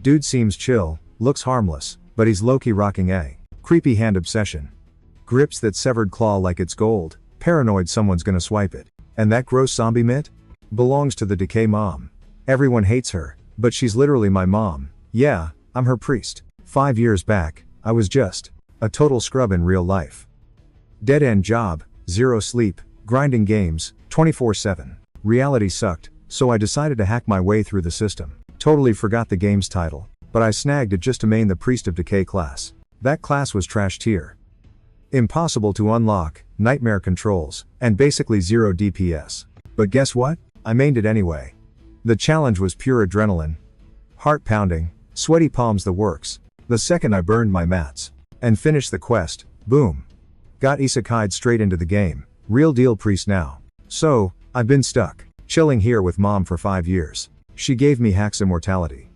Dude seems chill, looks harmless, but he's low-key rocking a creepy hand obsession. Grips that severed claw like it's gold, paranoid someone's gonna swipe it. And that gross zombie mitt? Belongs to the decay mom. Everyone hates her, but she's literally my mom. Yeah, I'm her priest. 5 years back, I was just a total scrub in real life. Dead-end job, zero sleep, grinding games, 24/7. Reality sucked, so I decided to hack my way through the system. Totally forgot the game's title, but I snagged it just to main the Priest of Decay class. That class was trash tier. Impossible to unlock, nightmare controls, and basically zero DPS. But guess what? I mained it anyway. The challenge was pure adrenaline. Heart pounding, sweaty palms, the works. The second I burned my mats and finished the quest, boom. Got isekai'd straight into the game. Real deal priest now. So, I've been stuck, chilling here with mom for 5 years. She gave me Hack's immortality.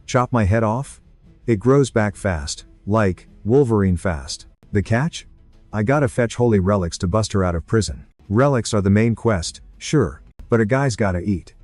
Chop my head off? It grows back fast, like Wolverine fast. The catch? I gotta fetch holy relics to bust her out of prison. Relics are the main quest, sure, but a guy's gotta eat.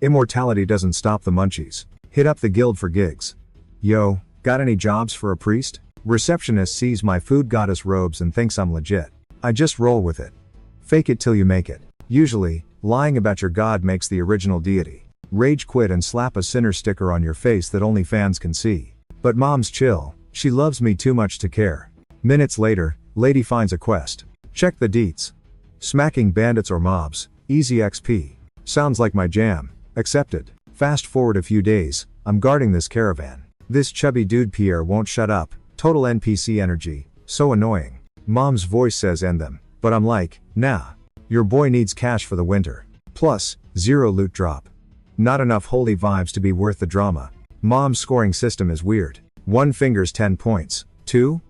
Immortality doesn't stop the munchies. Hit up the guild for gigs. Yo, got any jobs for a priest? Receptionist sees my food goddess robes and thinks I'm legit. I just roll with it. Fake it till you make it. Usually, lying about your god makes the original deity. Rage quit and slap a sinner sticker on your face that only fans can see. But mom's chill, she loves me too much to care. Minutes later, lady finds a quest. Check the deets. Smacking bandits or mobs, easy XP. Sounds like my jam. Accepted. Fast forward a few days, I'm guarding this caravan. This chubby dude Pierre won't shut up, total NPC energy, so annoying. Mom's voice says end them, but I'm like, nah. Your boy needs cash for the winter. Plus, zero loot drop. Not enough holy vibes to be worth the drama. Mom's scoring system is weird. 1 finger's 10 points. 2?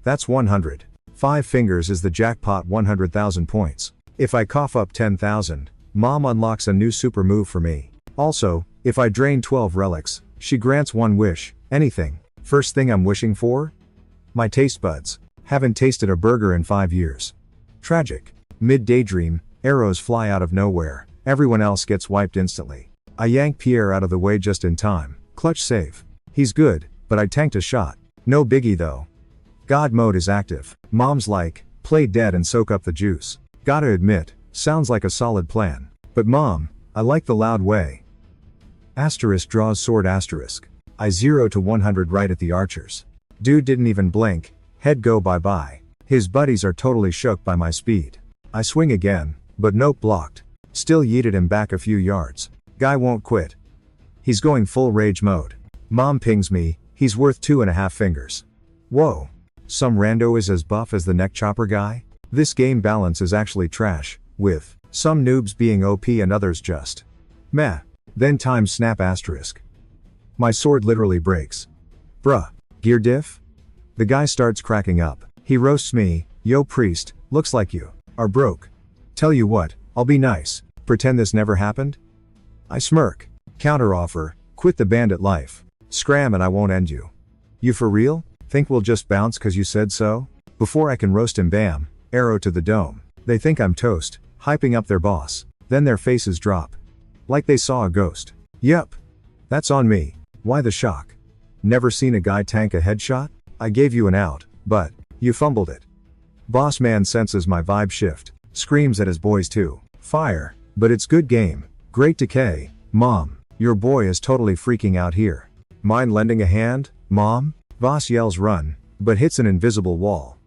That's 100. 5 fingers is the jackpot, 100,000 points. If I cough up 10,000, mom unlocks a new super move for me. Also, if I drain 12 relics, she grants 1 wish. Anything. First thing I'm wishing for? My taste buds. Haven't tasted a burger in 5 years. Tragic. Mid-daydream, arrows fly out of nowhere. Everyone else gets wiped instantly. I yank Pierre out of the way just in time. Clutch save. He's good, but I tanked a shot. No biggie though. God mode is active. Mom's like, play dead and soak up the juice. Gotta admit, sounds like a solid plan. But mom, I like the loud way. Asterisk draws sword asterisk. I 0 to 100 right at the archers. Dude didn't even blink. Head go bye-bye. His buddies are totally shook by my speed. I swing again, but nope, blocked. Still yeeted him back a few yards. Guy won't quit. He's going full rage mode. Mom pings me, he's worth 2.5 fingers. Whoa. Some rando is as buff as the neck chopper guy? This game balance is actually trash, with some noobs being OP and others just meh. Then times snap asterisk. My sword literally breaks. Bruh. Gear diff? The guy starts cracking up. He roasts me, yo priest, looks like you are broke. Tell you what, I'll be nice. Pretend this never happened? I smirk. Counteroffer, quit the bandit life. Scram and I won't end you. You for real? Think we'll just bounce cause you said so? Before I can roast him, bam, arrow to the dome. They think I'm toast, hyping up their boss. Then their faces drop. Like they saw a ghost. Yup. That's on me. Why the shock? Never seen a guy tank a headshot? I gave you an out, but you fumbled it. Boss man senses my vibe shift. Screams at his boys too. Fire. But it's good game. Great decay. Mom, your boy is totally freaking out here. Mind lending a hand, mom? Boss yells run, but hits an invisible wall.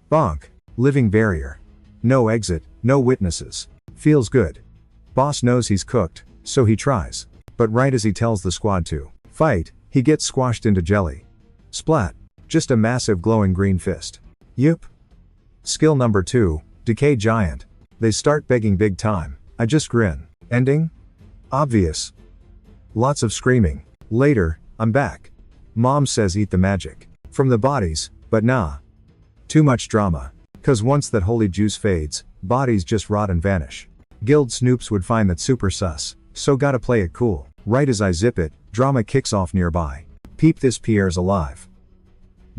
Bonk. Living barrier. No exit, no witnesses. Feels good. Boss knows he's cooked, so he tries. But right as he tells the squad to fight, he gets squashed into jelly. Splat. Just a massive glowing green fist. Yup. Skill number 2, Decay Giant. They start begging big time. I just grin. Ending? Obvious. Lots of screaming. Later, I'm back. Mom says eat the magic from the bodies, but nah. Too much drama. Cause once that holy juice fades, bodies just rot and vanish. Guild snoops would find that super sus, so gotta play it cool. Right as I zip it, drama kicks off nearby. Peep, this Pierre's alive.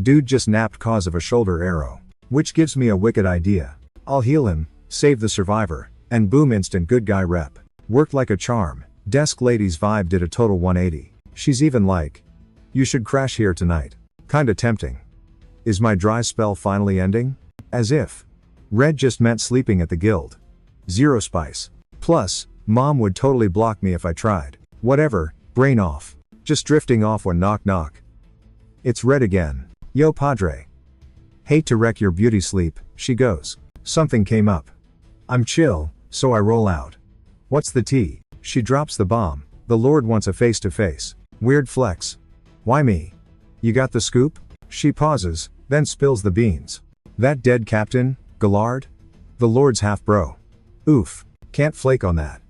Dude just napped cause of a shoulder arrow. Which gives me a wicked idea. I'll heal him, save the survivor, and boom, instant good guy rep. Worked like a charm. Desk lady's vibe did a total 180. She's even like, You should crash here tonight. Kinda tempting. Is my dry spell finally ending? As if. Red just meant sleeping at the guild. Zero spice. Plus, mom would totally block me if I tried. Whatever, brain off. Just drifting off when knock knock. It's Red again. Yo padre. Hate to wreck your beauty sleep, she goes. Something came up. I'm chill, so I roll out. What's the tea? She drops the bomb. The Lord wants a face to face. Weird flex. Why me? You got the scoop? She pauses, then spills the beans. That dead captain, Gallard? The Lord's half bro. Oof. Can't flake on that.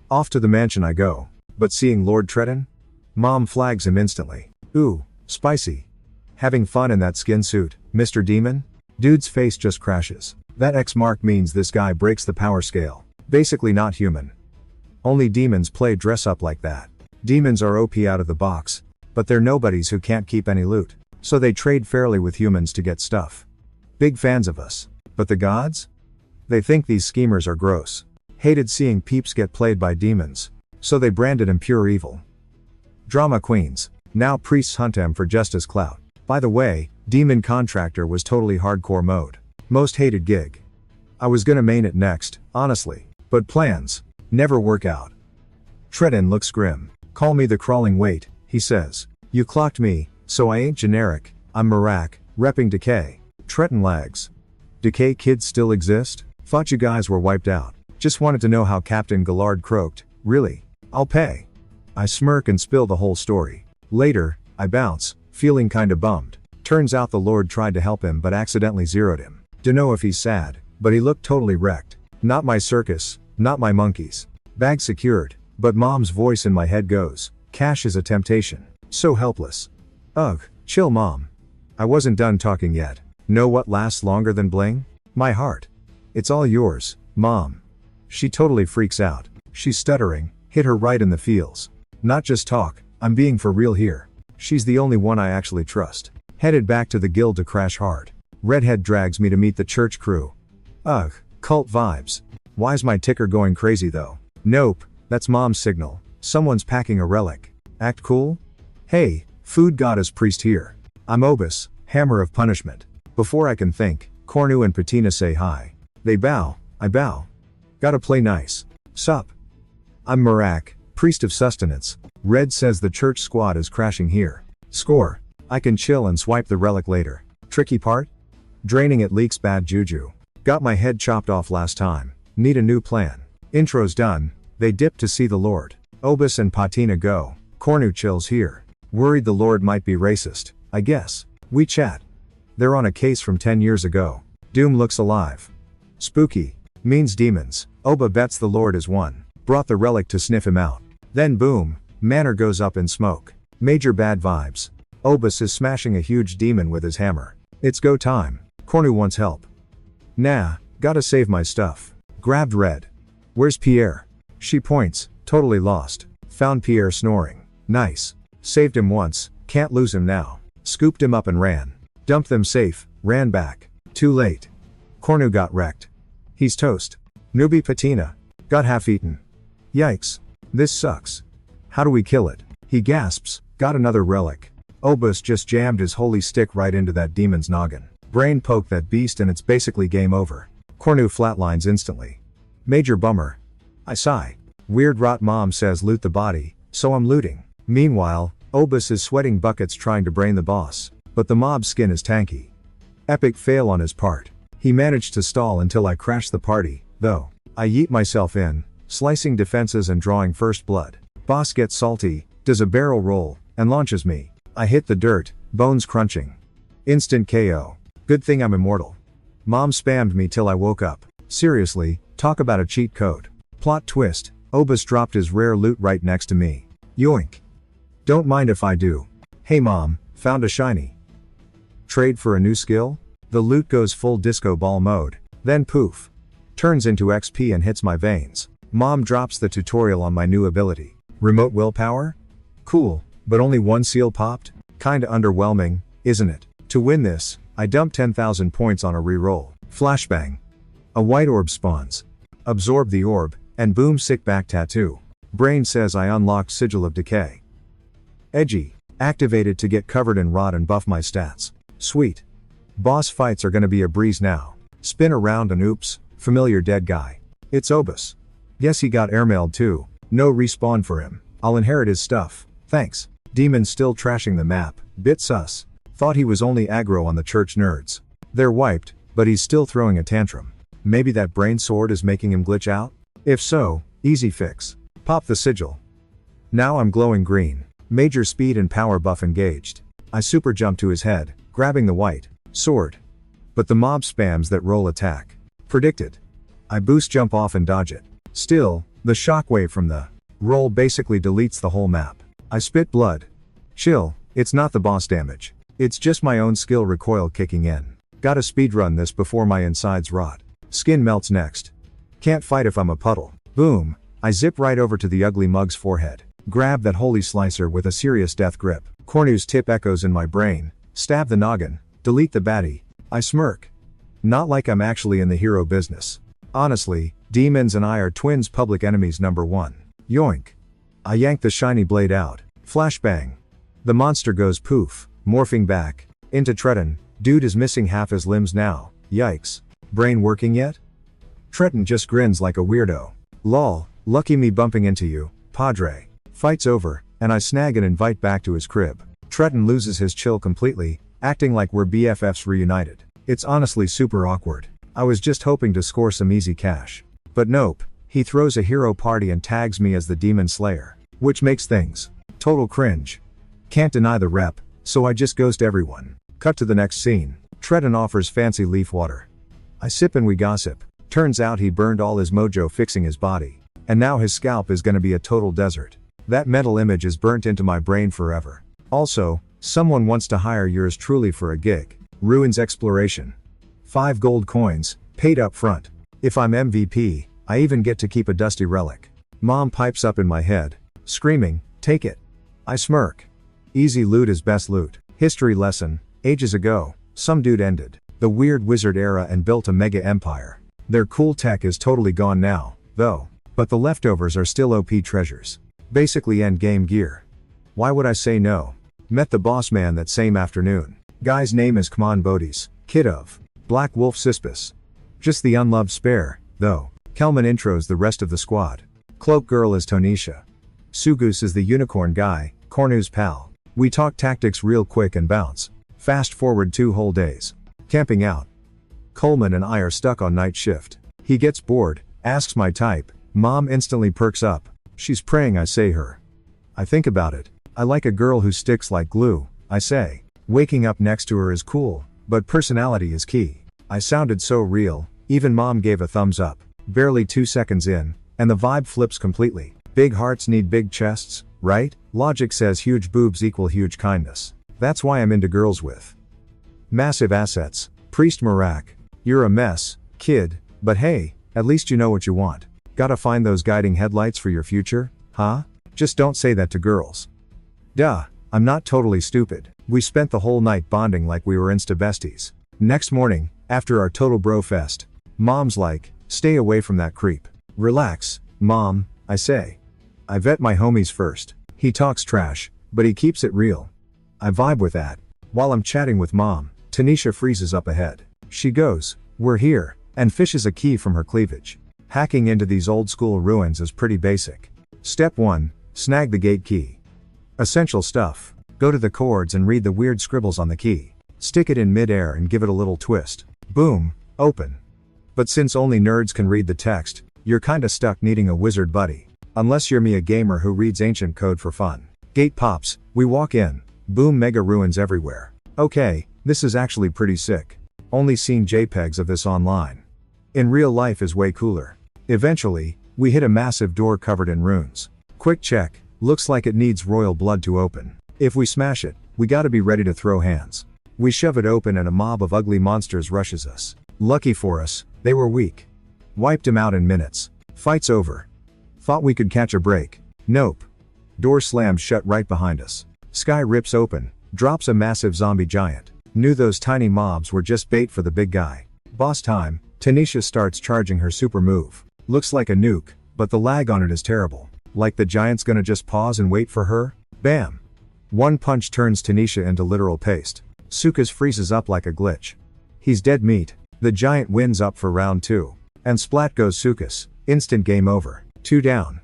Off to the mansion I go. But seeing Lord Tredden? Mom flags him instantly. Ooh, spicy. Having fun in that skin suit, Mr. Demon? Dude's face just crashes. That X mark means this guy breaks the power scale. Basically not human. Only demons play dress up like that. Demons are OP out of the box. But they're nobodies who can't keep any loot. So they trade fairly with humans to get stuff. Big fans of us. But the gods? They think these schemers are gross. Hated seeing peeps get played by demons. So they branded him pure evil. Drama queens. Now priests hunt him for just his clout. By the way, Demon Contractor was totally hardcore mode. Most hated gig. I was gonna main it next, honestly. But plans never work out. Tredden looks grim. Call me the crawling weight, he says. You clocked me, so I ain't generic. I'm Marak, repping Decay. Tredden lags. Decay kids still exist? Thought you guys were wiped out. Just wanted to know how Captain Gallard croaked. Really? I'll pay. I smirk and spill the whole story. Later, I bounce, feeling kinda bummed. Turns out the Lord tried to help him but accidentally zeroed him. Dunno if he's sad, but he looked totally wrecked. Not my circus, not my monkeys. Bag secured, but mom's voice in my head goes, cash is a temptation. So helpless. Ugh, chill mom. I wasn't done talking yet. Know what lasts longer than bling? My heart. It's all yours, mom. She totally freaks out. She's stuttering, hit her right in the feels. Not just talk, I'm being for real here. She's the only one I actually trust. Headed back to the guild to crash hard. Redhead drags me to meet the church crew. Ugh, cult vibes. Why's my ticker going crazy though? Nope, that's mom's signal. Someone's packing a relic. Act cool? Hey, food goddess priest here. I'm Obus, hammer of punishment. Before I can think, Cornu and Patina say hi. They bow, I bow. Gotta play nice. Sup? I'm Marak, priest of sustenance. Red says the church squad is crashing here. Score. I can chill and swipe the relic later. Tricky part? Draining it leaks bad juju. Got my head chopped off last time. Need a new plan. Intro's done. They dip to see the Lord. Obus and Patina go. Cornu chills here. Worried the Lord might be racist, I guess. We chat. They're on a case from 10 years ago. Doom looks alive. Spooky. Means demons. Oba bets the Lord is one. Brought the relic to sniff him out. Then boom, manor goes up in smoke. Major bad vibes. Obus is smashing a huge demon with his hammer. It's go time. Cornu wants help. Nah, gotta save my stuff. Grabbed Red. Where's Pierre? She points, totally lost. Found Pierre snoring. Nice. Saved him once, can't lose him now. Scooped him up and ran. Dumped them safe, ran back. Too late. Cornu got wrecked. He's toast. Newbie Patina. Got half eaten. Yikes. This sucks. How do we kill it? He gasps, got another relic. Obus just jammed his holy stick right into that demon's noggin. Brain poke that beast and it's basically game over. Cornu flatlines instantly. Major bummer. I sigh. Weird rot mom says loot the body, so I'm looting. Meanwhile, Obus is sweating buckets trying to brain the boss. But the mob's skin is tanky. Epic fail on his part. He managed to stall until I crashed the party, though. I yeet myself in, slicing defenses and drawing first blood. Boss gets salty, does a barrel roll, and launches me. I hit the dirt, bones crunching. Instant KO. Good thing I'm immortal. Mom spammed me till I woke up. Seriously, talk about a cheat code. Plot twist, Obus dropped his rare loot right next to me. Yoink. Don't mind if I do. Hey mom, found a shiny. Trade for a new skill? The loot goes full disco ball mode, then poof. Turns into XP and hits my veins. Mom drops the tutorial on my new ability. Remote willpower? Cool, but only one seal popped? Kinda underwhelming, isn't it? To win this, I dump 10,000 points on a reroll. Flashbang. A white orb spawns. Absorb the orb, and boom sick back tattoo. Brain says I unlocked Sigil of Decay. Edgy. Activate it to get covered in rot and buff my stats. Sweet. Boss fights are gonna be a breeze now. Spin around and oops, familiar dead guy. It's Obus. Guess he got airmailed too. No respawn for him. I'll inherit his stuff. Thanks. Demons still trashing the map. Bit sus. Thought he was only aggro on the church nerds. They're wiped, but he's still throwing a tantrum. Maybe that brain sword is making him glitch out? If so, easy fix. Pop the sigil. Now I'm glowing green. Major speed and power buff engaged. I super jump to his head, grabbing the white sword. But the mob spams that roll attack. Predicted. I boost jump off and dodge it. Still, the shockwave from the roll basically deletes the whole map. I spit blood. Chill, it's not the boss damage. It's just my own skill recoil kicking in. Gotta speedrun this before my insides rot. Skin melts next. Can't fight if I'm a puddle. Boom. I zip right over to the ugly mug's forehead. Grab that holy slicer with a serious death grip. Cornu's tip echoes in my brain. Stab the noggin. Delete the baddie. I smirk. Not like I'm actually in the hero business. Honestly, demons and I are twins, public enemies number one. Yoink. I yank the shiny blade out. Flashbang. The monster goes poof, morphing back into Treton. Dude is missing half his limbs now. Yikes. Brain working yet? Treton just grins like a weirdo. Lol, lucky me bumping into you, Padre. Fight's over, and I snag an invite back to his crib. Treton loses his chill completely, acting like we're BFFs reunited. It's honestly super awkward. I was just hoping to score some easy cash. But nope, he throws a hero party and tags me as the Demon Slayer. Which makes things total cringe. Can't deny the rep, so I just ghost everyone. Cut to the next scene. Treton offers fancy leaf water. I sip and we gossip. Turns out he burned all his mojo fixing his body. And now his scalp is gonna be a total desert. That mental image is burnt into my brain forever. Also, someone wants to hire yours truly for a gig. Ruins exploration. 5 gold coins, paid up front. If I'm MVP, I even get to keep a dusty relic. Mom pipes up in my head, screaming, take it. I smirk. Easy loot is best loot. History lesson. Ages ago, some dude ended the weird wizard era and built a mega empire. Their cool tech is totally gone now, though. But the leftovers are still OP treasures. Basically end game gear. Why would I say no? Met the boss man that same afternoon. Guy's name is Kman Bodis, kid of Black Wolf Cispus. Just the unloved spare, though. Kelman intros the rest of the squad. Cloak Girl is Tonisha. Sugus is the unicorn guy, Cornu's pal. We talk tactics real quick and bounce. Fast forward 2 whole days. Camping out. Coleman and I are stuck on night shift. He gets bored, asks my type. Mom instantly perks up. She's praying I say her. I think about it. I like a girl who sticks like glue, I say. Waking up next to her is cool, but personality is key. I sounded so real, even mom gave a thumbs up. Barely 2 seconds in, and the vibe flips completely. Big hearts need big chests, right? Logic says huge boobs equal huge kindness. That's why I'm into girls with massive assets. Priest Marak. You're a mess, kid, but hey, at least you know what you want. Gotta find those guiding headlights for your future, huh? Just don't say that to girls. Duh, I'm not totally stupid. We spent the whole night bonding like we were insta besties. Next morning, after our total bro fest, mom's like, stay away from that creep. Relax, mom, I say. I vet my homies first. He talks trash, but he keeps it real. I vibe with that. While I'm chatting with mom, Tanisha freezes up ahead. She goes, we're here, and fishes a key from her cleavage. Hacking into these old school ruins is pretty basic. Step 1, snag the gate key. Essential stuff. Go to the chords and read the weird scribbles on the key. Stick it in midair and give it a little twist. Boom, open. But since only nerds can read the text, you're kinda stuck needing a wizard buddy. Unless you're me, a gamer who reads ancient code for fun. Gate pops, we walk in. Boom, mega ruins everywhere. Okay, this is actually pretty sick. Only seen JPEGs of this online. In real life is way cooler. Eventually, we hit a massive door covered in runes. Quick check, looks like it needs royal blood to open. If we smash it, we gotta be ready to throw hands. We shove it open and a mob of ugly monsters rushes us. Lucky for us, they were weak. Wiped him out in minutes. Fight's over. Thought we could catch a break. Nope. Door slams shut right behind us. Sky rips open, drops a massive zombie giant. Knew those tiny mobs were just bait for the big guy. Boss time, Tanisha starts charging her super move. Looks like a nuke, but the lag on it is terrible. Like the giant's gonna just pause and wait for her? Bam! One punch turns Tanisha into literal paste. Sukas freezes up like a glitch. He's dead meat. The giant wins up for round 2. And splat goes Sukas. Instant game over. 2 down.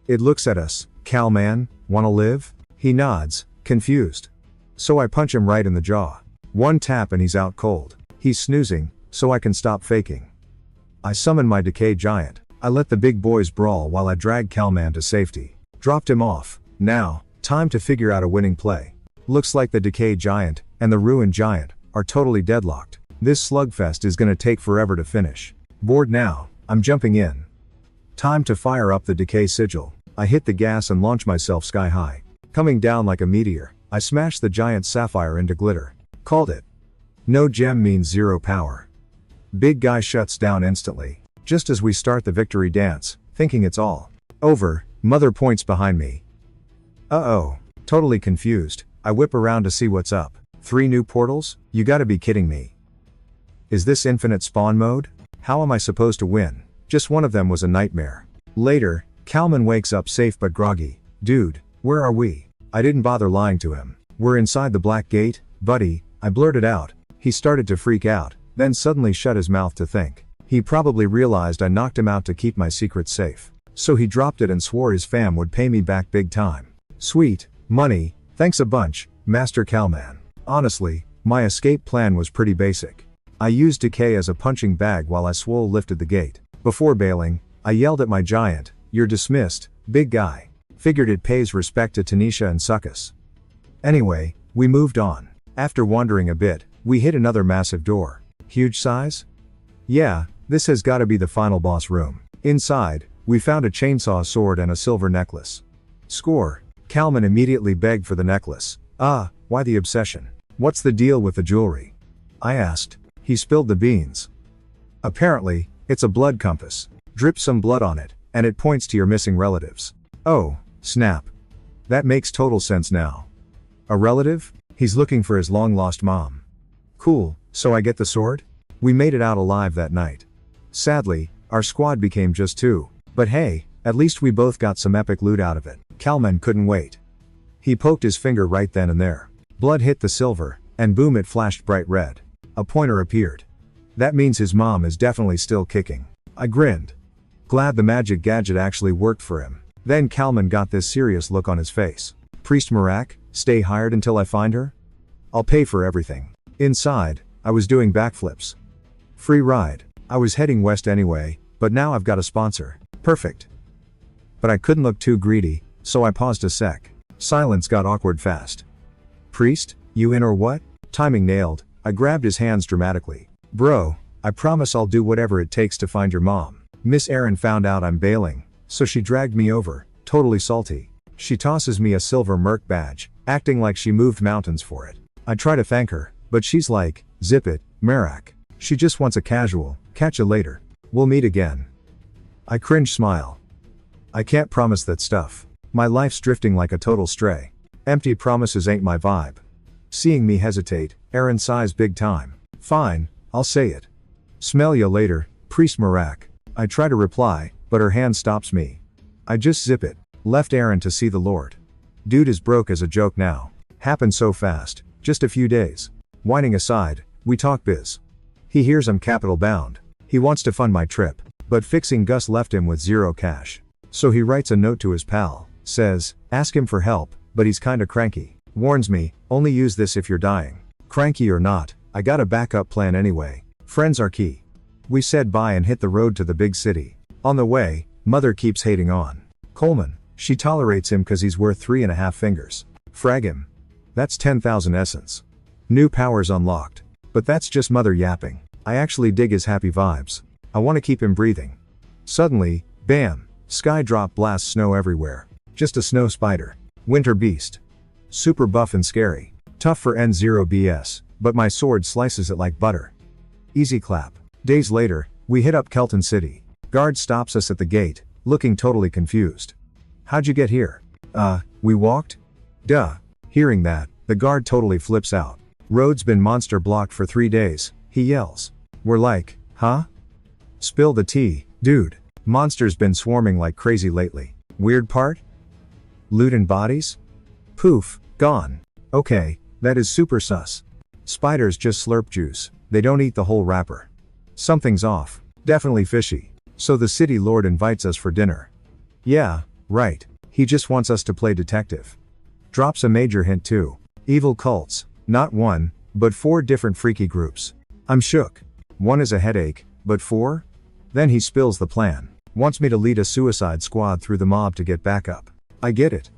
It looks at us. Cal man, wanna live? He nods, confused. So I punch him right in the jaw. 1 tap and he's out cold. He's snoozing, so I can stop faking. I summon my decay giant. I let the big boys brawl while I drag Calman to safety. Dropped him off. Now, time to figure out a winning play. Looks like the decay giant and the ruin giant are totally deadlocked. This slugfest is gonna take forever to finish. Bored now, I'm jumping in. Time to fire up the decay sigil. I hit the gas and launch myself sky high. Coming down like a meteor, I smash the giant sapphire into glitter. Called it. No gem means 0 power. Big guy shuts down instantly. Just as we start the victory dance, thinking it's all over, mother points behind me. Uh-oh. Totally confused, I whip around to see what's up. 3 new portals? You gotta be kidding me. Is this infinite spawn mode? How am I supposed to win? Just one of them was a nightmare. Later, Calman wakes up safe but groggy. Dude, where are we? I didn't bother lying to him. We're inside the black gate, buddy, I blurted out. He started to freak out, then suddenly shut his mouth to think. He probably realized I knocked him out to keep my secret safe. So he dropped it and swore his fam would pay me back big time. Sweet, money, thanks a bunch, Master Calman. Honestly, my escape plan was pretty basic. I used decay as a punching bag while I swole lifted the gate. Before bailing, I yelled at my giant, "You're dismissed, big guy." Figured it pays respect to Tanisha and Sukas. Anyway, we moved on. After wandering a bit, we hit another massive door. Huge size? Yeah, this has gotta be the final boss room. Inside, we found a chainsaw sword and a silver necklace. Score. Calman immediately begged for the necklace. Why the obsession? What's the deal with the jewelry? I asked. He spilled the beans. Apparently, it's a blood compass. Drip some blood on it, and it points to your missing relatives. Oh, snap. That makes total sense now. A relative? He's looking for his long-lost mom. Cool, so I get the sword? We made it out alive that night. Sadly, our squad became just 2. But hey, at least we both got some epic loot out of it. Calman couldn't wait. He poked his finger right then and there. Blood hit the silver, and boom, it flashed bright red. A pointer appeared. That means his mom is definitely still kicking. I grinned. Glad the magic gadget actually worked for him. Then Calman got this serious look on his face. Priest Marak, stay hired until I find her? I'll pay for everything. Inside, I was doing backflips. Free ride. I was heading west anyway, but now I've got a sponsor. Perfect. But I couldn't look too greedy, so I paused a sec. Silence got awkward fast. Priest, you in or what? Timing nailed, I grabbed his hands dramatically. Bro, I promise I'll do whatever it takes to find your mom. Miss Erin found out I'm bailing, so she dragged me over, totally salty. She tosses me a silver merc badge, acting like she moved mountains for it. I try to thank her, but she's like, zip it, Marak. She just wants a casual, catch you later. We'll meet again. I cringe smile. I can't promise that stuff. My life's drifting like a total stray. Empty promises ain't my vibe. Seeing me hesitate, Erin sighs big time. Fine, I'll say it. Smell ya later, Priest Marak. I try to reply, but her hand stops me. I just zip it. Left Erin to see the Lord. Dude is broke as a joke now. Happened so fast, just a few days. Whining aside, we talk biz. He hears I'm capital bound. He wants to fund my trip, but fixing Gus left him with 0 cash. So he writes a note to his pal, says, ask him for help, but he's kinda cranky. Warns me, only use this if you're dying. Cranky or not, I got a backup plan anyway. Friends are key. We said bye and hit the road to the big city. On the way, mother keeps hating on Coleman. She tolerates him cause he's worth 3.5 fingers. Frag him. That's 10,000 essence. New powers unlocked. But that's just mother yapping. I actually dig his happy vibes. I want to keep him breathing. Suddenly, bam, sky drop blasts snow everywhere. Just a snow spider. Winter beast. Super buff and scary. Tough for N0 BS, but my sword slices it like butter. Easy clap. Days later, we hit up Kelton City. Guard stops us at the gate, looking totally confused. How'd you get here? We walked? Duh. Hearing that, the guard totally flips out. Road's been monster blocked for 3 days, he yells. We're like, huh? Spill the tea, dude. Monsters been swarming like crazy lately. Weird part? Loot and bodies? Poof, Gone. Okay, that is super sus. Spiders just slurp juice, they don't eat the whole wrapper. Something's off. Definitely fishy. So the city lord invites us for dinner. Yeah, right. He just wants us to play detective. Drops a major hint too. Evil cults. Not one, but 4 different freaky groups. I'm shook. One is a headache, but 4? Then he spills the plan. Wants me to lead a suicide squad through the mob to get back up. I get it.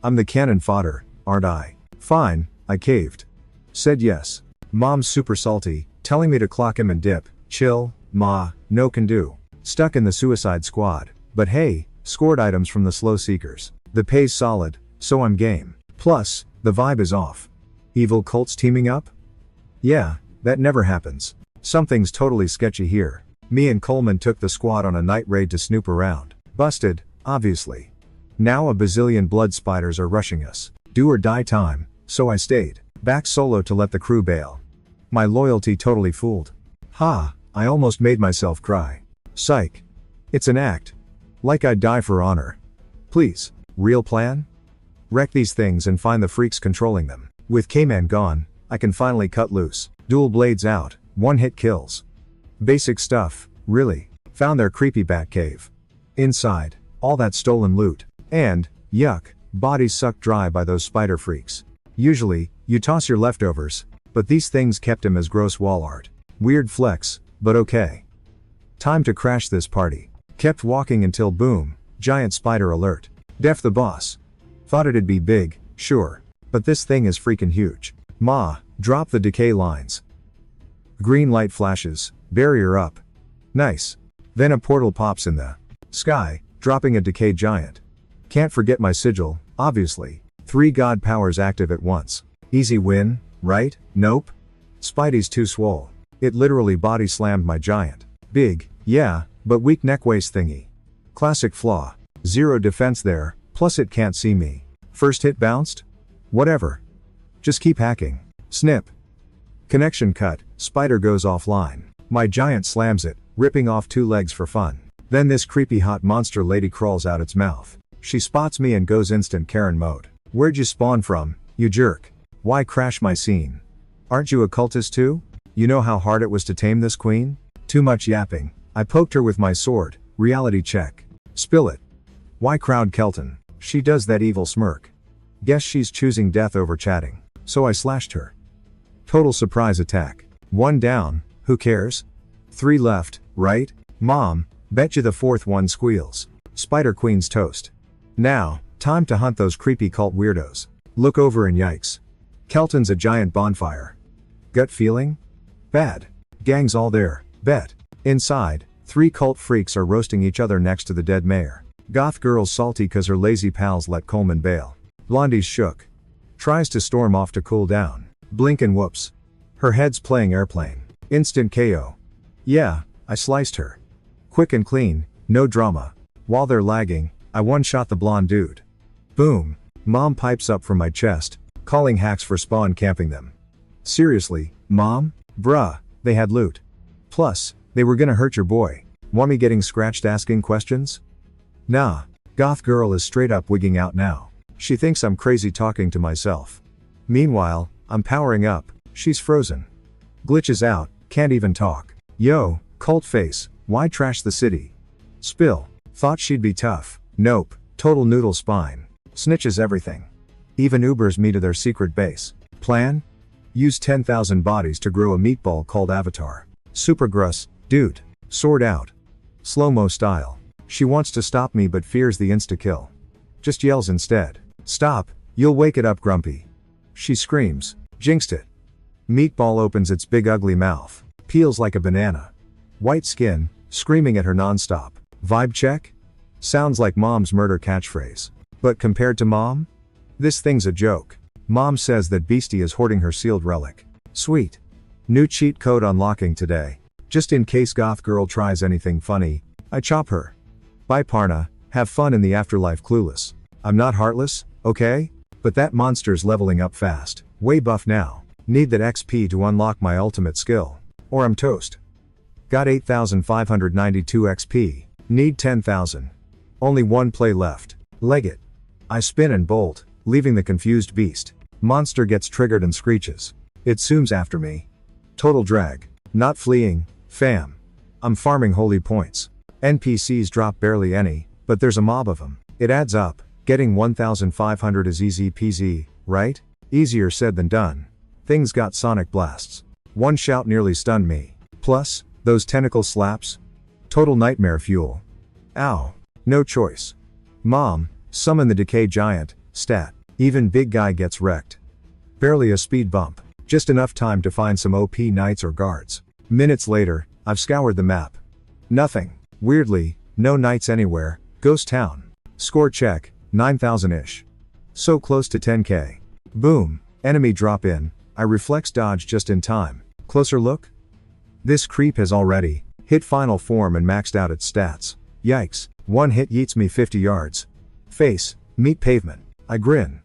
I'm the cannon fodder, aren't I? Fine, I caved. Said yes. Mom's super salty, telling me to clock him and dip. Chill, ma, no can do. Stuck in the suicide squad. But hey, scored items from the slow seekers. The pay's solid, so I'm game. Plus, the vibe is off. Evil cults teaming up? Yeah, that never happens. Something's totally sketchy here. Me and Coleman took the squad on a night raid to snoop around. Busted, obviously. Now a bazillion blood spiders are rushing us. Do or die time, so I stayed. Back solo to let the crew bail. My loyalty totally fooled. Ha, I almost made myself cry. Psych. It's an act. Like I'd die for honor. Please, real plan? Wreck these things and find the freaks controlling them. With K-Man gone, I can finally cut loose. Dual blades out, 1-hit kills. Basic stuff, really. Found their creepy bat cave. Inside, all that stolen loot. And, yuck, bodies sucked dry by those spider freaks. Usually, you toss your leftovers, but these things kept him as gross wall art. Weird flex, but okay. Time to crash this party. Kept walking until boom, giant spider alert. Def the boss. Thought it'd be big, sure. But this thing is freaking huge. Ma, drop the decay lines. Green light flashes, barrier up. Nice. Then a portal pops in the sky, dropping a decay giant. Can't forget my sigil, obviously. 3 god powers active at once. Easy win, right? Nope. Spidey's too swole. It literally body slammed my giant. Big, yeah, but weak neck waist thingy. Classic flaw. 0 defense there, plus it can't see me. First hit bounced? Whatever. Just keep hacking. Snip. Connection cut, spider goes offline. My giant slams it, ripping off 2 legs for fun. Then this creepy hot monster lady crawls out its mouth. She spots me and goes instant Karen mode. Where'd you spawn from, you jerk? Why crash my scene? Aren't you a cultist too? You know how hard it was to tame this queen? Too much yapping. I poked her with my sword. Reality check. Spill it. Why crowd Kelton? She does that evil smirk. Guess she's choosing death over chatting. So I slashed her. Total surprise attack. 1 down, who cares? 3 left, right? Mom, bet you the 4th one squeals. Spider Queen's toast. Now, time to hunt those creepy cult weirdos. Look over and yikes. Kelton's a giant bonfire. Gut feeling? Bad. Gang's all there, bet. Inside, 3 cult freaks are roasting each other next to the dead mayor. Goth girl's salty cause her lazy pals let Coleman bail. Blondie's shook. Tries to storm off to cool down. Blink and whoops. Her head's playing airplane. Instant KO. Yeah, I sliced her. Quick and clean, no drama. While they're lagging, I one-shot the blonde dude. Boom. Mom pipes up from my chest, calling hacks for spawn camping them. Seriously, Mom? Bruh, they had loot. Plus, they were gonna hurt your boy. Want me getting scratched asking questions? Nah, goth girl is straight up wigging out now. She thinks I'm crazy talking to myself. Meanwhile, I'm powering up, she's frozen. Glitches out, can't even talk. Yo, cult face, why trash the city? Spill. Thought she'd be tough. Nope, total noodle spine. Snitches everything. Even Ubers me to their secret base. Plan? Use 10,000 bodies to grow a meatball called Avatar. Super gruss, dude. Sword out. Slow-mo style. She wants to stop me but fears the insta-kill. Just yells instead. Stop, you'll wake it up grumpy. She screams. Jinxed it. Meatball opens its big ugly mouth. Peels like a banana. White skin, screaming at her non-stop. Vibe check? Sounds like Mom's murder catchphrase. But compared to Mom? This thing's a joke. Mom says that Beastie is hoarding her sealed relic. Sweet. New cheat code unlocking today. Just in case goth girl tries anything funny, I chop her. Bye Parna, have fun in the afterlife clueless. I'm not heartless, okay? But that monster's leveling up fast. Way buff now. Need that XP to unlock my ultimate skill. Or I'm toast. Got 8,592 XP. Need 10,000. Only 1 play left. Leg it. I spin and bolt, leaving the confused beast. Monster gets triggered and screeches. It zooms after me. Total drag. Not fleeing, fam. I'm farming holy points. NPCs drop barely any, but there's a mob of them. It adds up. Getting 1,500 is easy peasy, right? Easier said than done. Things got sonic blasts. One shout nearly stunned me. Plus, those tentacle slaps. Total nightmare fuel. Ow. No choice. Mom, summon the decay giant, stat. Even big guy gets wrecked. Barely a speed bump. Just enough time to find some OP knights or guards. Minutes later, I've scoured the map. Nothing. Weirdly, no knights anywhere. Ghost town. Score check, 9,000-ish. So close to 10k. Boom. Enemy drop in. I reflex dodge just in time. Closer look? This creep has already hit final form and maxed out its stats. Yikes. One hit yeets me 50 yards. Face, meet pavement. I grin.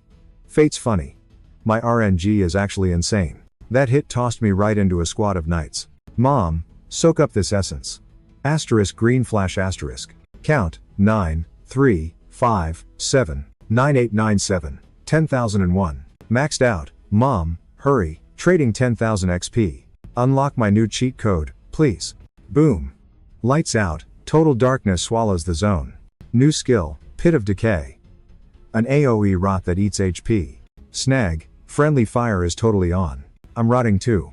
Fate's funny. My RNG is actually insane. That hit tossed me right into a squad of knights. Mom, soak up this essence. Asterisk green flash asterisk. Count, 9, 3, 5, 7, 9897, 10,001. Maxed out. Mom, hurry. Trading 10,000 XP. Unlock my new cheat code, please. Boom. Lights out. Total darkness swallows the zone. New skill, Pit of Decay. An AoE rot that eats HP. Snag, friendly fire is totally on. I'm rotting too.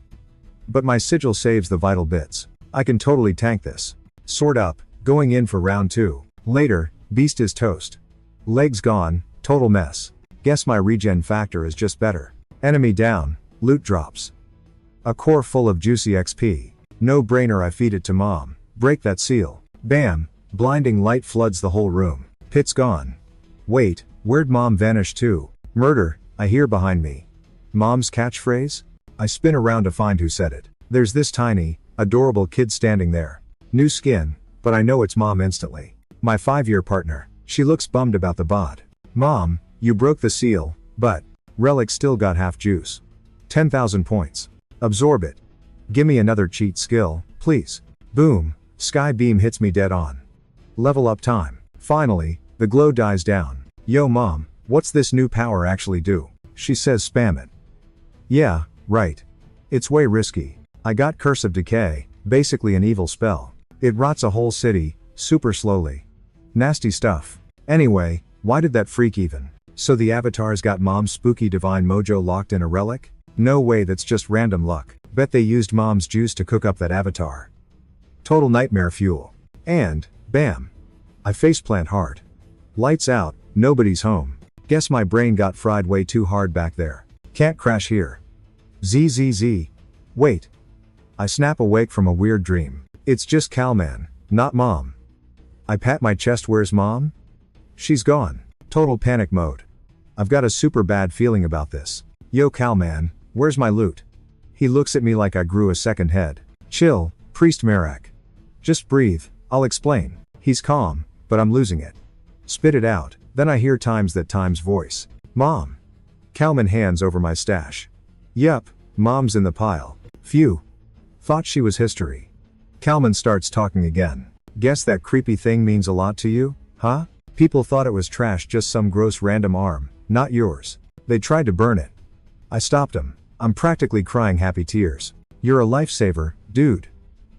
But my sigil saves the vital bits. I can totally tank this. Sword up, going in for round 2. Later, beast is toast. Legs gone, total mess. Guess my regen factor is just better. Enemy down, loot drops. A core full of juicy XP. No brainer, I feed it to mom. Break that seal. Bam, blinding light floods the whole room. Pit's gone. Wait, where'd mom vanish to? Murder, I hear behind me. Mom's catchphrase? I spin around to find who said it. There's this tiny, adorable kid standing there. New skin, but I know it's mom instantly. My 5-year partner. She looks bummed about the bod. Mom, you broke the seal, but relic still got half juice. 10,000 points. Absorb it. Gimme another cheat skill, please. Boom, sky beam hits me dead on. Level up time. Finally, the glow dies down. Yo mom, what's this new power actually do? She says spam it. Yeah, right. It's way risky. I got Curse of Decay, basically an evil spell. It rots a whole city, super slowly. Nasty stuff. Anyway, why did that freak even? So the avatars got mom's spooky divine mojo locked in a relic? No way, that's just random luck. Bet they used mom's juice to cook up that avatar. Total nightmare fuel. And, bam. I faceplant hard. Lights out, nobody's home. Guess my brain got fried way too hard back there. Can't crash here. ZZZ. Wait. I snap awake from a weird dream. It's just Calman, not mom. I pat my chest, where's mom? She's gone. Total panic mode. I've got a super bad feeling about this. Yo Calman, where's my loot? He looks at me like I grew a second head. Chill, Priest Merak. Just breathe, I'll explain. He's calm, but I'm losing it. Spit it out. Then I hear Time's voice. Mom. Calman hands over my stash. Yup, mom's in the pile. Phew. Thought she was history. Calman starts talking again. Guess that creepy thing means a lot to you, huh? People thought it was trash, just some gross random arm, not yours. They tried to burn it. I stopped them. I'm practically crying happy tears. You're a lifesaver, dude.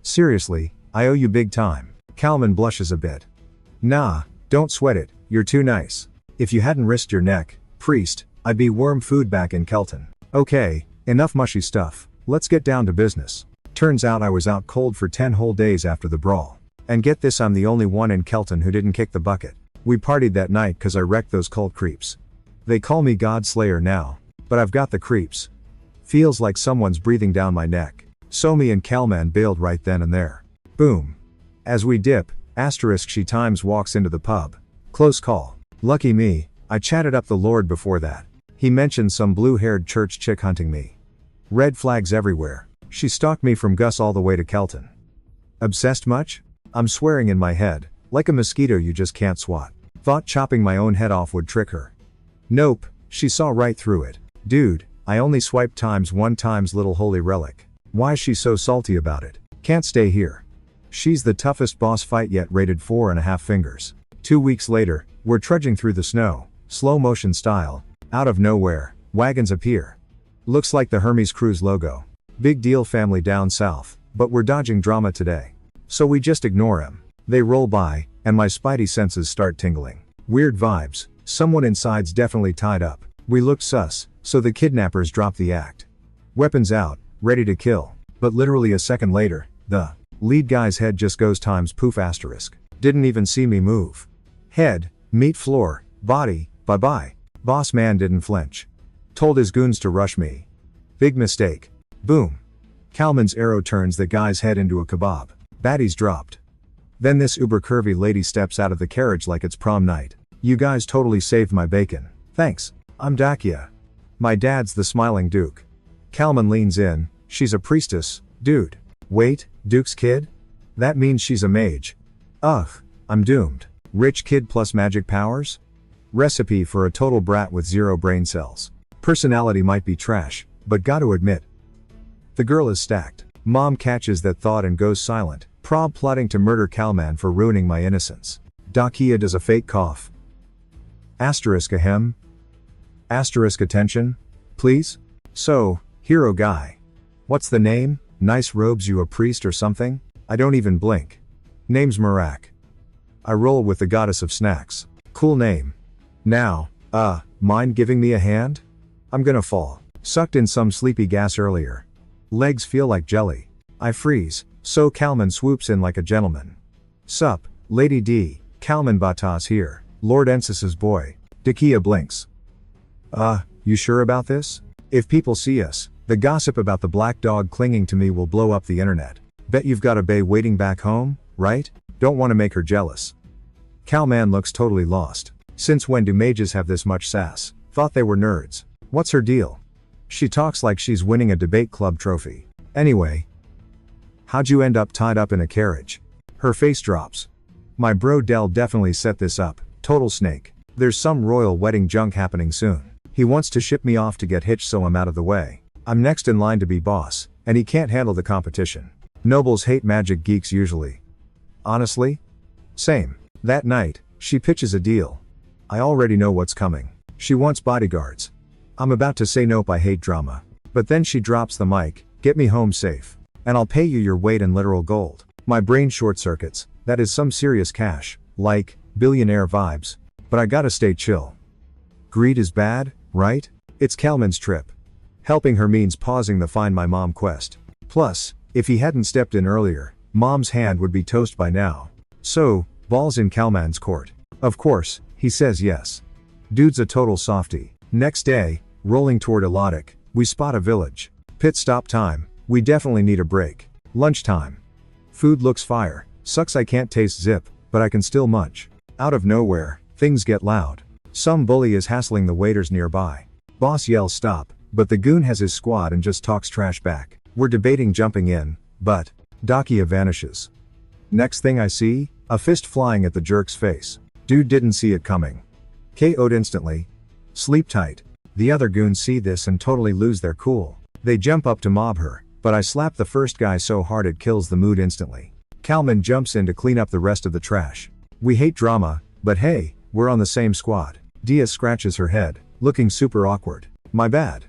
Seriously, I owe you big time. Calman blushes a bit. Nah, don't sweat it, you're too nice. If you hadn't risked your neck, priest, I'd be worm food back in Kelton. Okay, enough mushy stuff. Let's get down to business. Turns out I was out cold for 10 whole days after the brawl. And get this, I'm the only one in Kelton who didn't kick the bucket. We partied that night cause I wrecked those cult creeps. They call me God Slayer now, but I've got the creeps. Feels like someone's breathing down my neck. So me and Calman bailed right then and there. Boom. As we dip, asterisk she times walks into the pub. Close call. Lucky me, I chatted up the Lord before that. He mentioned some blue-haired church chick hunting me. Red flags everywhere. She stalked me from Gus all the way to Kelton. Obsessed much? I'm swearing in my head, like a mosquito you just can't swat. Thought chopping my own head off would trick her. Nope, she saw right through it. Dude, I only swiped times one times little holy relic. Why's she so salty about it? Can't stay here. She's the toughest boss fight yet, rated 4.5 fingers. 2 weeks later, we're trudging through the snow, slow motion style. Out of nowhere, Wagons appear. Looks like the Hermes Cruise logo. Big deal family down south, but we're dodging drama today. So we just ignore him. They roll by, and my spidey senses start tingling. Weird vibes, someone inside's definitely tied up. We looked sus, so the kidnappers drop the act. Weapons out, ready to kill. But literally a second later, the lead guy's head just goes times poof asterisk. Didn't even see me move. Head, meat floor, body, bye-bye. Boss man didn't flinch. Told his goons to rush me. Big mistake. Boom. Kalman's arrow turns the guy's head into a kebab. Baddies dropped. Then this uber curvy lady steps out of the carriage like it's prom night. You guys totally saved my bacon. Thanks. I'm Dakia. My dad's the smiling Duke. Kalman leans in. She's a priestess, dude. Wait, Duke's kid? That means she's a mage. Ugh, I'm doomed. Rich kid plus magic powers? Recipe for a total brat with 0 brain cells. Personality might be trash, but gotta admit. The girl is stacked. Mom catches that thought and goes silent, prob plotting to murder Kalman for ruining my innocence. Dakia does a fake cough. Asterisk ahem. Asterisk attention, please? So, hero guy. What's the name? Nice robes, you a priest or something? I don't even blink. Name's Marak. I roll with the goddess of snacks. Cool name. Now, mind giving me a hand? I'm gonna fall. Sucked in some sleepy gas earlier. Legs feel like jelly. I freeze, so Kalman swoops in like a gentleman. Sup, Lady D, Kalman Batas here, Lord Ensis's boy. Dakia blinks. You sure about this? If people see us, the gossip about the black dog clinging to me will blow up the internet. Bet you've got a bae waiting back home, right? Don't want to make her jealous. Kalman looks totally lost. Since when do mages have this much sass? Thought they were nerds. What's her deal? She talks like she's winning a debate club trophy. Anyway. How'd you end up tied up in a carriage? Her face drops. My bro Del definitely set this up. Total snake. There's some royal wedding junk happening soon. He wants to ship me off to get hitched so I'm out of the way. I'm next in line to be boss, and he can't handle the competition. Nobles hate magic geeks usually. Honestly? Same. That night, she pitches a deal. I already know what's coming. She wants bodyguards. I'm about to say nope, I hate drama. But then she drops the mic, get me home safe. And I'll pay you your weight in literal gold. My brain short circuits, that is some serious cash, like, billionaire vibes. But I gotta stay chill. Greed is bad, right? It's Kalman's trip. Helping her means pausing the find my mom quest. Plus, if he hadn't stepped in earlier, mom's hand would be toast by now. So, balls in Kalman's court. Of course, he says yes. Dude's a total softie. Next day, rolling toward Elotic, we spot a village. Pit stop time, we definitely need a break. Lunchtime. Food looks fire, sucks I can't taste zip, but I can still munch. Out of nowhere, things get loud. Some bully is hassling the waiters nearby. Boss yells stop, but the goon has his squad and just talks trash back. We're debating jumping in, but Dakia vanishes. Next thing I see, a fist flying at the jerk's face. Dude didn't see it coming. KO'd instantly. Sleep tight. The other goons see this and totally lose their cool. They jump up to mob her, but I slap the first guy so hard it kills the mood instantly. Kalman jumps in to clean up the rest of the trash. We hate drama, but hey, we're on the same squad. Dia scratches her head, looking super awkward. My bad.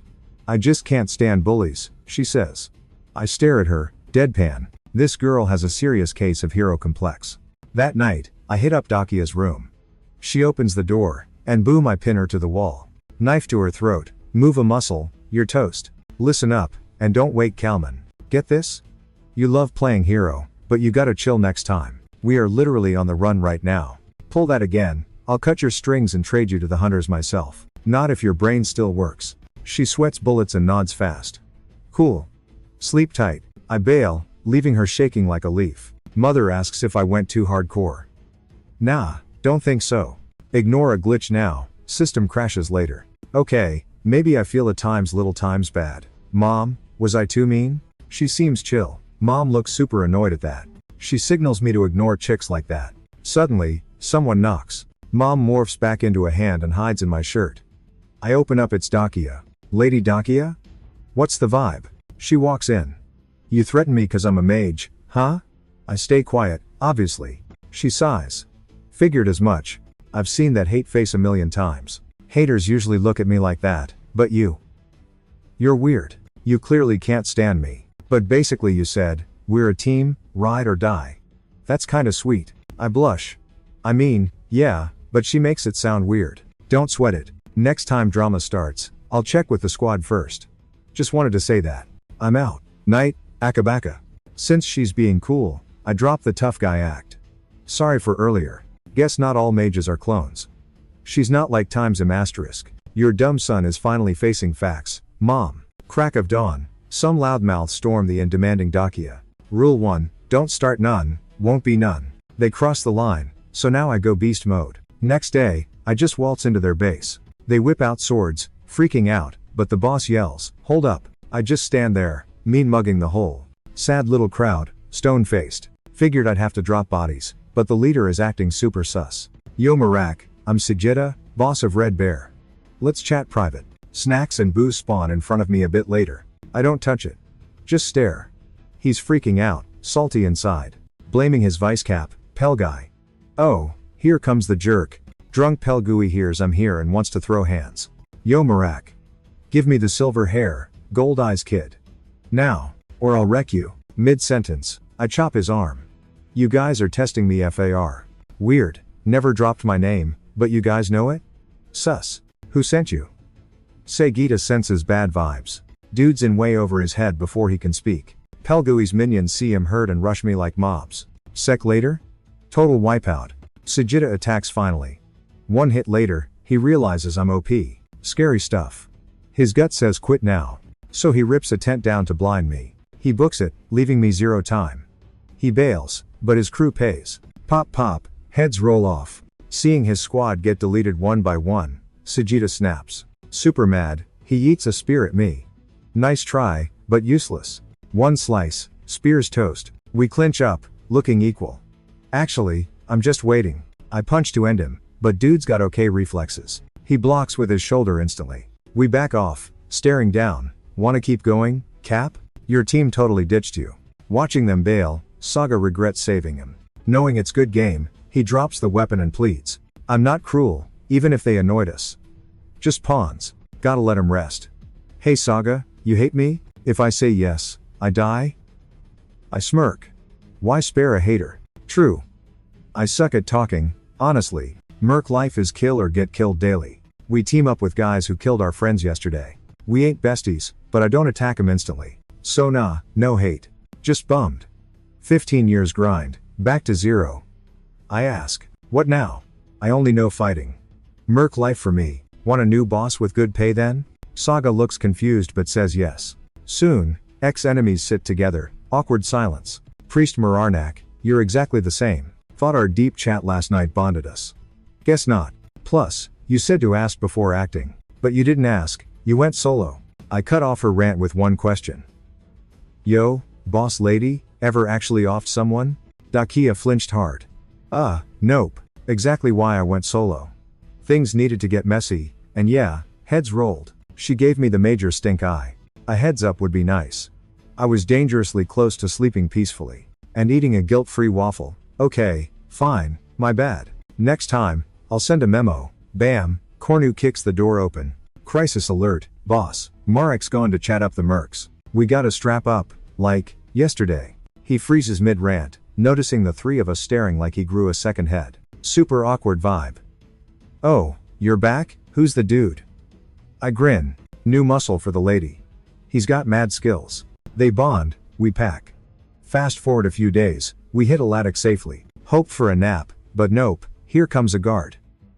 I just can't stand bullies, she says. I stare at her, deadpan. This girl has a serious case of hero complex. That night, I hit up Dakia's room. She opens the door, and boom, I pin her to the wall. Knife to her throat, move a muscle, you're toast. Listen up, and don't wake Kalman. Get this? You love playing hero, but you gotta chill next time. We are literally on the run right now. Pull that again, I'll cut your strings and trade you to the hunters myself. Not if your brain still works. She sweats bullets and nods fast. Cool. Sleep tight. I bail, leaving her shaking like a leaf. Mother asks if I went too hardcore. Nah, don't think so. Ignore a glitch now, system crashes later. Okay, maybe I feel at times little times bad. Mom, was I too mean? She seems chill. Mom looks super annoyed at that. She signals me to ignore chicks like that. Suddenly, someone knocks. Mom morphs back into a hand and hides in my shirt. I open up, it's Dakia. Lady Dakia? What's the vibe? She walks in. You threaten me cause I'm a mage, huh? I stay quiet, obviously. She sighs. Figured as much. I've seen that hate face a million times. Haters usually look at me like that, But you're weird. You clearly can't stand me. But basically you said, we're a team, ride or die. That's kinda sweet. I blush. I mean, yeah, but she makes it sound weird. Don't sweat it. Next time drama starts, I'll check with the squad first. Just wanted to say that. I'm out. Night, Akabaka. Since she's being cool, I dropped the tough guy act. Sorry for earlier. Guess not all mages are clones. She's not like times M***. Your dumb son is finally facing facts, mom. Crack of dawn. Some loudmouth storm the demanding Dakia. Rule 1, don't start none, won't be none. They cross the line, so now I go beast mode. Next day, I just waltz into their base. They whip out swords, freaking out, but the boss yells, hold up. I just stand there, mean mugging the whole sad little crowd, stone-faced. Figured I'd have to drop bodies, but the leader is acting super sus. Yo Marak, I'm Sigeta, boss of Red Bear. Let's chat private. Snacks and booze spawn in front of me a bit later. I don't touch it. Just stare. He's freaking out, salty inside. Blaming his vice cap, Pell guy. Oh, here comes the jerk. Drunk Pelgui hears I'm here and wants to throw hands. Yo Marak. Give me the silver hair, gold eyes kid. Now, or I'll wreck you. Mid-sentence, I chop his arm. You guys are testing me FAR. Weird, never dropped my name, but you guys know it? Sus. Who sent you? Segita senses bad vibes. Dude's in way over his head before he can speak. Pelgui's minions see him hurt and rush me like mobs. Sec later? Total wipeout. Sigita attacks finally. One hit later, he realizes I'm OP. Scary stuff. His gut says quit now. So he rips a tent down to blind me. He books it, leaving me 0 time. He bails, but his crew pays. Pop pop, heads roll off. Seeing his squad get deleted one by one, Sigita snaps. Super mad, he eats a spear at me. Nice try, but useless. One slice, spear's toast. We clinch up, looking equal. Actually, I'm just waiting. I punch to end him, but dude's got okay reflexes. He blocks with his shoulder instantly. We back off, staring down. Wanna keep going, Cap? Your team totally ditched you. Watching them bail, Saga regrets saving him. Knowing it's good game, he drops the weapon and pleads. I'm not cruel, even if they annoyed us. Just pawns. Gotta let him rest. Hey Saga, you hate me? If I say yes, I die? I smirk. Why spare a hater? True. I suck at talking, honestly. Merc life is kill or get killed daily. We team up with guys who killed our friends yesterday. We ain't besties, but I don't attack 'em instantly. So nah, no hate. Just bummed. 15 years grind, back to 0. I ask, what now? I only know fighting. Merc life for me. Want a new boss with good pay then? Saga looks confused but says yes. Soon, ex-enemies sit together, awkward silence. Priest Mararnak, you're exactly the same. Thought our deep chat last night bonded us. Guess not. Plus, you said to ask before acting. But you didn't ask, you went solo. I cut off her rant with one question. Yo, boss lady, ever actually offed someone? Dakia flinched hard. Nope. Exactly why I went solo. Things needed to get messy, and yeah, heads rolled. She gave me the major stink eye. A heads up would be nice. I was dangerously close to sleeping peacefully. And eating a guilt-free waffle. Okay, fine, my bad. Next time, I'll send a memo. Bam, Cornu kicks the door open. Crisis alert, boss. Marek's gone to chat up the mercs. We gotta strap up, like, yesterday. He freezes mid-rant, noticing the 3 of us staring like he grew a second head. Super awkward vibe. Oh, you're back? Who's the dude? I grin. New muscle for the lady. He's got mad skills. They bond, we pack. Fast forward a few days, we hit Alatic safely. Hope for a nap, but nope, here comes a guard.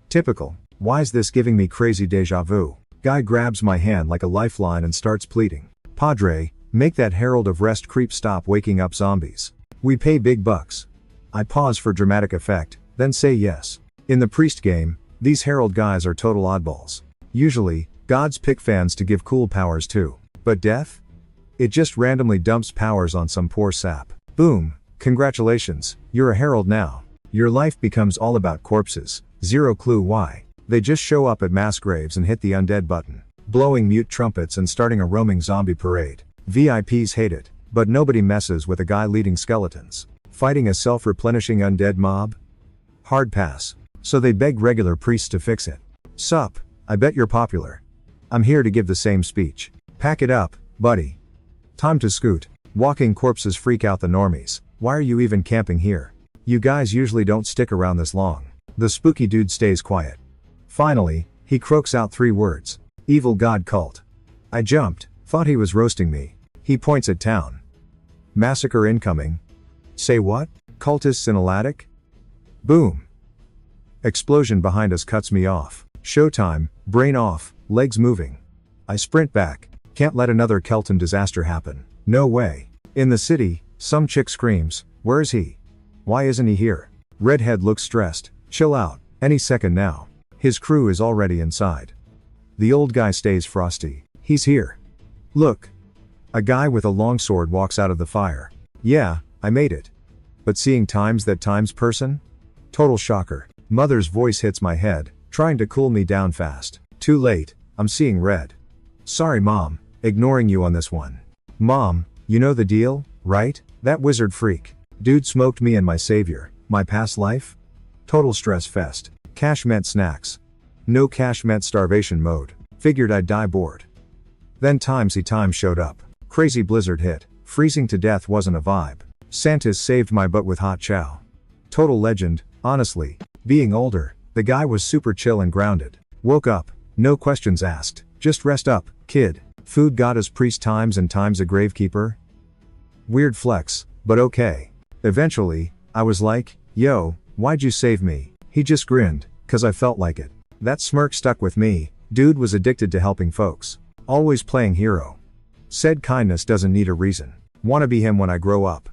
Typical. Why's this giving me crazy deja vu? Guy grabs my hand like a lifeline and starts pleading. Padre, make that Herald of Rest creep stop waking up zombies. We pay big bucks. I pause for dramatic effect, then say yes. In the priest game, these Herald guys are total oddballs. Usually, gods pick fans to give cool powers too. But death? It just randomly dumps powers on some poor sap. Boom, congratulations, you're a Herald now. Your life becomes all about corpses, 0 clue why. They just show up at mass graves and hit the undead button. Blowing mute trumpets and starting a roaming zombie parade. VIPs hate it, but nobody messes with a guy leading skeletons. Fighting a self-replenishing undead mob? Hard pass. So they beg regular priests to fix it. Sup, I bet you're popular. I'm here to give the same speech. Pack it up, buddy. Time to scoot. Walking corpses freak out the normies. Why are you even camping here? You guys usually don't stick around this long. The spooky dude stays quiet. Finally, he croaks out 3 words. Evil God cult. I jumped, thought he was roasting me. He points at town. Massacre incoming. Say what? Cultists in a attic? Boom. Explosion behind us cuts me off. Showtime, brain off, legs moving. I sprint back. Can't let another Kelton disaster happen. No way. In the city, some chick screams, "Where's he? Why isn't he here?" Redhead looks stressed. Chill out, any second now. His crew is already inside. The old guy stays frosty. He's here. Look. A guy with a longsword walks out of the fire. Yeah, I made it. But seeing times that times person? Total shocker. Mother's voice hits my head, trying to cool me down fast. Too late, I'm seeing red. Sorry mom, ignoring you on this one. Mom, you know the deal, right? That wizard freak. Dude smoked me and my savior. My past life? Total stress fest. Cash meant snacks. No cash meant starvation mode. Figured I'd die bored. Then time showed up. Crazy blizzard hit. Freezing to death wasn't a vibe. Santis saved my butt with hot chow. Total legend, honestly. Being older, the guy was super chill and grounded. Woke up, no questions asked. Just rest up, kid. Food goddess priest times and times a gravekeeper. Weird flex, but okay. Eventually, I was like, yo, why'd you save me? He just grinned, cause I felt like it. That smirk stuck with me. Dude was addicted to helping folks. Always playing hero. Said kindness doesn't need a reason. Wanna be him when I grow up.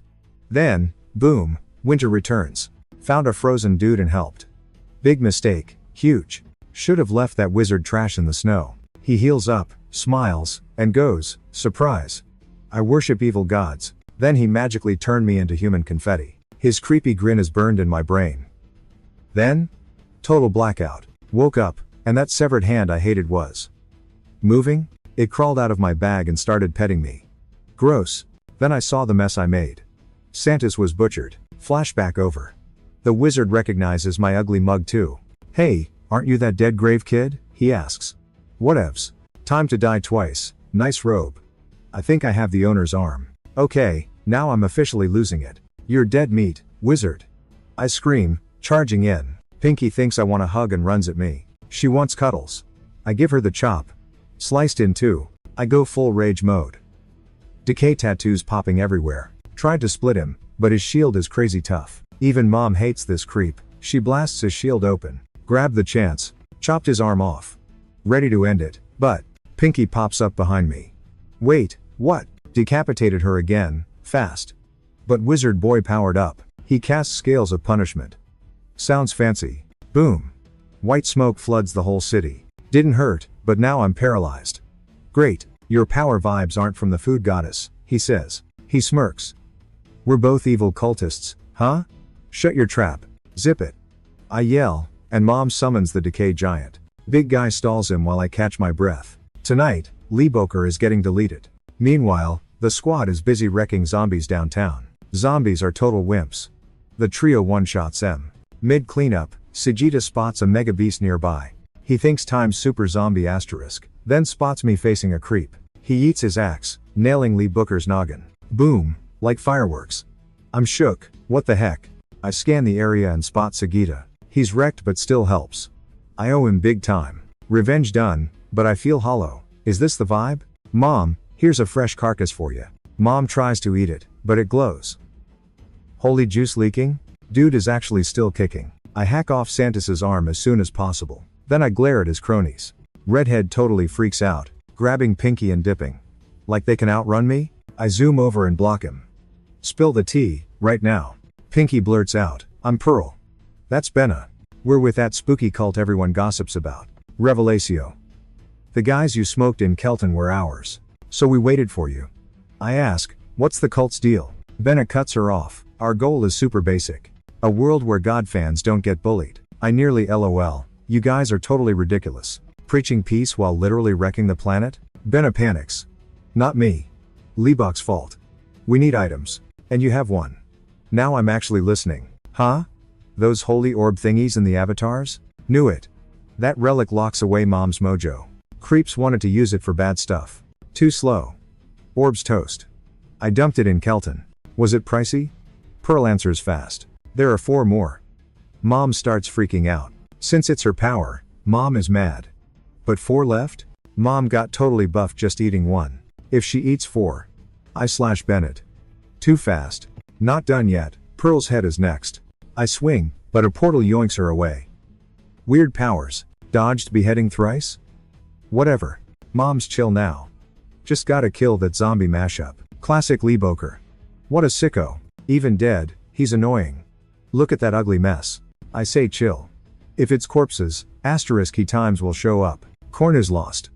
Then, boom, winter returns. Found a frozen dude and helped. Big mistake, huge. Should have left that wizard trash in the snow. He heals up, smiles, and goes, surprise. I worship evil gods. Then he magically turned me into human confetti. His creepy grin is burned in my brain. Then? Total blackout. Woke up, and that severed hand I hated was moving? It crawled out of my bag and started petting me. Gross. Then I saw the mess I made. Santis was butchered. Flashback over. The wizard recognizes my ugly mug too. Hey, aren't you that dead grave kid? He asks. Whatevs. Time to die twice. Nice robe. I think I have the owner's arm. Okay, now I'm officially losing it. You're dead meat, wizard. I scream, charging in. Pinky thinks I want a hug and runs at me. She wants cuddles. I give her the chop. Sliced in two. I go full rage mode. Decay tattoos popping everywhere. Tried to split him, but his shield is crazy tough. Even mom hates this creep. She blasts his shield open. Grabbed the chance. Chopped his arm off. Ready to end it, but Pinky pops up behind me. Wait, what? Decapitated her again, fast. But wizard boy powered up. He casts scales of punishment. Sounds fancy. Boom. White smoke floods the whole city. Didn't hurt, but now I'm paralyzed. Great, your power vibes aren't from the food goddess, he says. He smirks. We're both evil cultists, huh? Shut your trap. Zip it. I yell, and mom summons the decay giant. Big guy stalls him while I catch my breath. Tonight, Lee Boker is getting deleted. Meanwhile, the squad is busy wrecking zombies downtown. Zombies are total wimps. The trio one-shots them. Mid-cleanup, Sajita spots a mega beast nearby. He thinks time's super zombie asterisk, then spots me facing a creep. He eats his axe, nailing Lee Booker's noggin. Boom, like fireworks. I'm shook, what the heck? I scan the area and spot Sagita. He's wrecked but still helps. I owe him big time. Revenge done, but I feel hollow. Is this the vibe? Mom, here's a fresh carcass for you. Mom tries to eat it, but it glows. Holy juice leaking? Dude is actually still kicking. I hack off Santis's arm as soon as possible. Then I glare at his cronies. Redhead totally freaks out, grabbing Pinky and dipping. Like they can outrun me? I zoom over and block him. Spill the tea, right now. Pinky blurts out, I'm Pearl. That's Benna. We're with that spooky cult everyone gossips about. Revelatio. The guys you smoked in Kelton were ours. So we waited for you. I ask, what's the cult's deal? Benna cuts her off. Our goal is super basic. A world where God fans don't get bullied. I nearly LOL. You guys are totally ridiculous. Preaching peace while literally wrecking the planet? Benna panics. Not me. Leebach's fault. We need items. And you have one. Now I'm actually listening. Huh? Those holy orb thingies in the avatars? Knew it. That relic locks away mom's mojo. Creeps wanted to use it for bad stuff. Too slow. Orbs toast. I dumped it in Kelton. Was it pricey? Pearl answers fast. There are 4 more. Mom starts freaking out. Since it's her power, Mom is mad. But 4 left? Mom got totally buffed just eating 1. If she eats 4. I/Bennett. Too fast. Not done yet. Pearl's head is next. I swing, but a portal yoinks her away. Weird powers. Dodged beheading thrice? Whatever. Mom's chill now. Just gotta kill that zombie mashup. Classic Lee Boker. What a sicko. Even dead, he's annoying. Look at that ugly mess. I say chill. If it's corpses, *he times will show up. Corn is lost.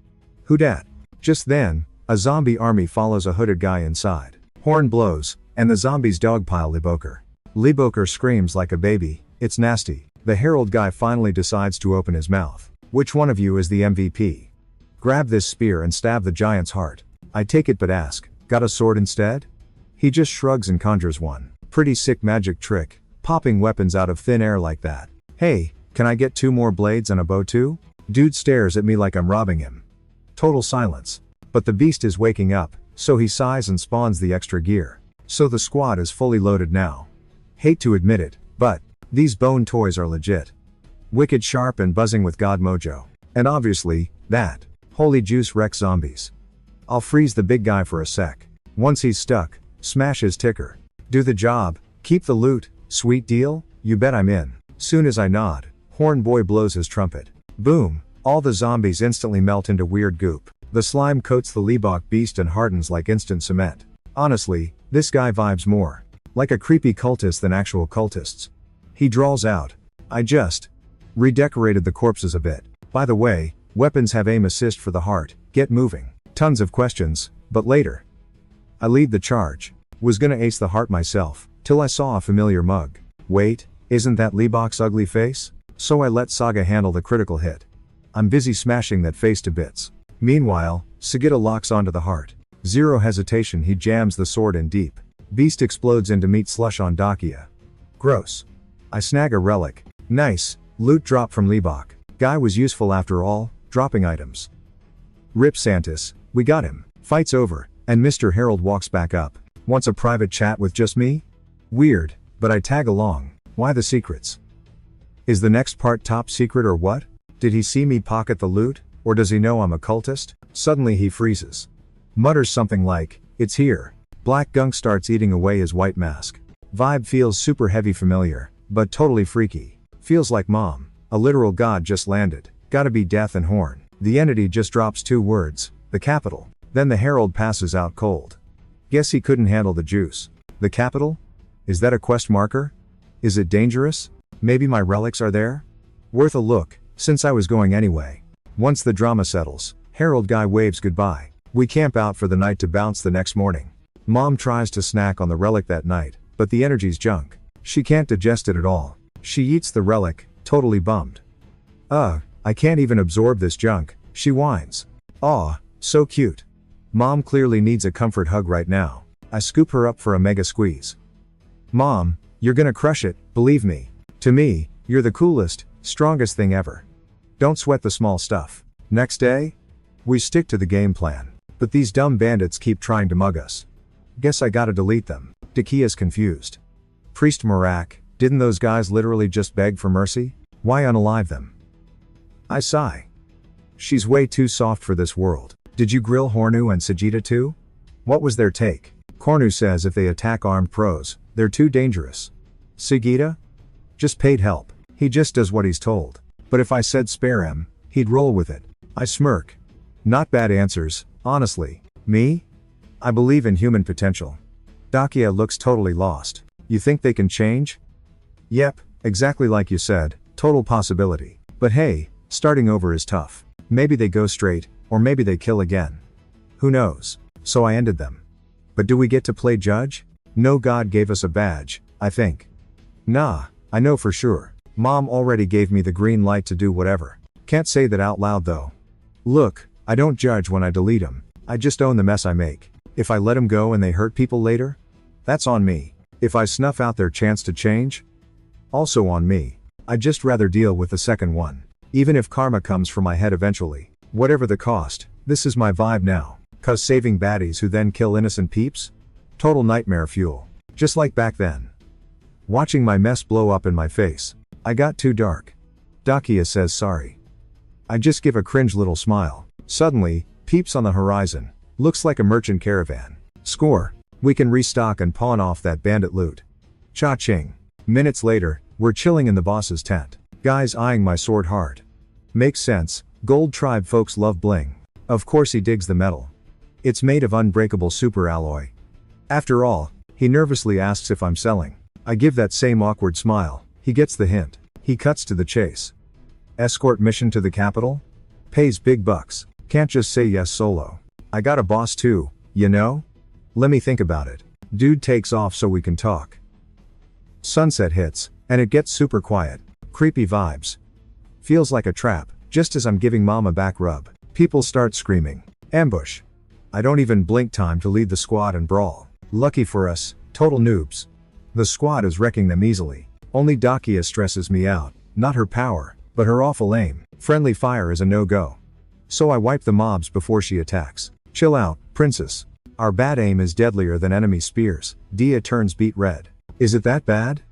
Who dat? Just then, a zombie army follows a hooded guy inside. Horn blows, and the zombies dogpile Lee Boker. Lee Boker screams like a baby. It's nasty. The Herald guy finally decides to open his mouth. Which one of you is the MVP? Grab this spear and stab the giant's heart. I take it but ask, got a sword instead? He just shrugs and conjures one. Pretty sick magic trick, popping weapons out of thin air like that. Hey, can I get 2 more blades and a bow too? Dude stares at me like I'm robbing him. Total silence. But the beast is waking up, so he sighs and spawns the extra gear. So the squad is fully loaded now. Hate to admit it, but these bone toys are legit. Wicked sharp and buzzing with god mojo. And obviously, that holy juice wrecks zombies. I'll freeze the big guy for a sec. Once he's stuck, smash his ticker. Do the job, keep the loot, sweet deal, you bet I'm in. Soon as I nod, Horn Boy blows his trumpet. Boom, all the zombies instantly melt into weird goop. The slime coats the Leebok beast and hardens like instant cement. Honestly, this guy vibes more like a creepy cultist than actual cultists. He drawls out. I just redecorated the corpses a bit. By the way, weapons have aim assist for the heart, get moving. Tons of questions, but later. I lead the charge. Was gonna ace the heart myself, till I saw a familiar mug. Wait, isn't that Leebok's ugly face? So I let Saga handle the critical hit. I'm busy smashing that face to bits. Meanwhile, Sagita locks onto the heart. Zero hesitation, he jams the sword in deep. Beast explodes into meat slush on Dakia. Gross. I snag a relic. Nice, loot drop from Leebok. Guy was useful after all, dropping items. Rip Santis, we got him. Fight's over, and Mr. Harold walks back up. Wants a private chat with just me? Weird, but I tag along. Why the secrets? Is the next part top secret or what? Did he see me pocket the loot, or does he know I'm a cultist? Suddenly he freezes. Mutters something like, it's here. Black gunk starts eating away his white mask. Vibe feels super heavy familiar, but totally freaky. Feels like Mom. A literal god just landed. Gotta be Death and Horn. The entity just drops 2 words, the capital. Then the Herald passes out cold. Guess he couldn't handle the juice. The capital? Is that a quest marker? Is it dangerous? Maybe my relics are there? Worth a look, since I was going anyway. Once the drama settles, Herald guy waves goodbye. We camp out for the night to bounce the next morning. Mom tries to snack on the relic that night, but the energy's junk. She can't digest it at all. She eats the relic, totally bummed. I can't even absorb this junk, she whines. Aw, so cute. Mom clearly needs a comfort hug right now. I scoop her up for a mega squeeze. Mom, you're gonna crush it, believe me. To me, you're the coolest, strongest thing ever. Don't sweat the small stuff. Next day? We stick to the game plan. But these dumb bandits keep trying to mug us. Guess I gotta delete them. Dakia's confused. Priest Marak, didn't those guys literally just beg for mercy? Why unalive them? I sigh. She's way too soft for this world. Did you grill Hornu and Sajita too? What was their take? Cornu says if they attack armed pros, they're too dangerous. Sagita? Just paid help. He just does what he's told. But if I said spare him, he'd roll with it. I smirk. Not bad answers, honestly. Me? I believe in human potential. Dakia looks totally lost. You think they can change? Yep, exactly like you said, total possibility. But hey, starting over is tough. Maybe they go straight, or maybe they kill again. Who knows? So I ended them. But do we get to play judge? No, God gave us a badge, I think. Nah, I know for sure. Mom already gave me the green light to do whatever. Can't say that out loud though. Look, I don't judge when I delete them. I just own the mess I make. If I let them go and they hurt people later? That's on me. If I snuff out their chance to change? Also on me. I'd just rather deal with the second one. Even if karma comes for my head eventually. Whatever the cost, this is my vibe now. 'Cause saving baddies who then kill innocent peeps? Total nightmare fuel. Just like back then. Watching my mess blow up in my face. I got too dark. Dakia says sorry. I just give a cringe little smile. Suddenly, peeps on the horizon. Looks like a merchant caravan. Score. We can restock and pawn off that bandit loot. Cha-ching. Minutes later, we're chilling in the boss's tent. Guy's eyeing my sword hard. Makes sense, gold tribe folks love bling. Of course he digs the metal. It's made of unbreakable super alloy. After all, he nervously asks if I'm selling. I give that same awkward smile. He gets the hint. He cuts to the chase. Escort mission to the capital? Pays big bucks. Can't just say yes solo. I got a boss too, you know? Let me think about it. Dude takes off so we can talk. Sunset hits, and it gets super quiet. Creepy vibes. Feels like a trap, just as I'm giving mom a back rub. People start screaming. Ambush. I don't even blink, time to lead the squad and brawl. Lucky for us, total noobs. The squad is wrecking them easily. Only Dakia stresses me out, not her power, but her awful aim. Friendly fire is a no-go. So I wipe the mobs before she attacks. Chill out, princess. Our bad aim is deadlier than enemy spears. Dia turns beet red. Is it that bad?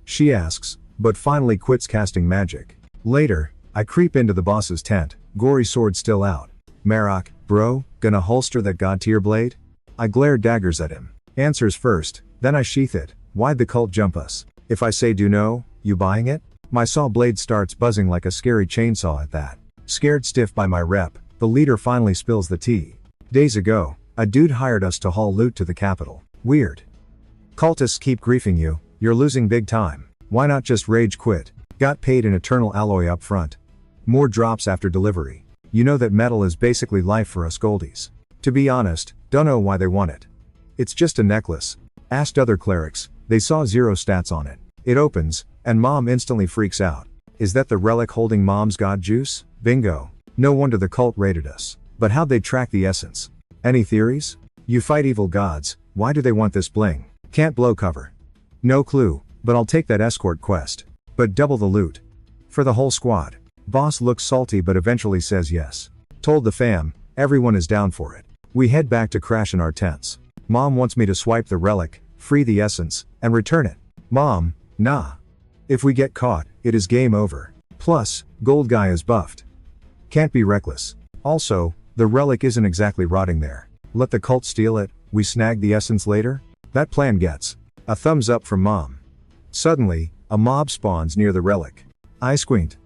She asks, but finally quits casting magic. Later, I creep into the boss's tent, gory sword still out. Marok, bro, gonna holster that god tier blade? I glare daggers at him. Answers first, then I sheath it. Why'd the cult jump us? If I say do no, you buying it? My saw blade starts buzzing like a scary chainsaw at that. Scared stiff by my rep, the leader finally spills the tea. Days ago, a dude hired us to haul loot to the capital. Weird. Cultists keep griefing you, you're losing big time. Why not just rage quit? Got paid in eternal alloy up front. More drops after delivery. You know that metal is basically life for us goldies. To be honest, don't know why they want it. It's just a necklace. Asked other clerics, they saw 0 stats on it. It opens, and mom instantly freaks out. Is that the relic holding mom's god juice? Bingo. No wonder the cult raided us. But how'd they track the essence? Any theories? You fight evil gods, why do they want this bling? Can't blow cover. No clue, but I'll take that escort quest. But double the loot. For the whole squad. Boss looks salty but eventually says yes. Told the fam, everyone is down for it. We head back to crash in our tents. Mom wants me to swipe the relic, free the essence, and return it. Mom, nah. If we get caught, it is game over. Plus, gold guy is buffed. Can't be reckless. Also, the relic isn't exactly rotting there. Let the cult steal it, we snag the essence later? That plan gets a thumbs up from mom. Suddenly, a mob spawns near the relic. I squint.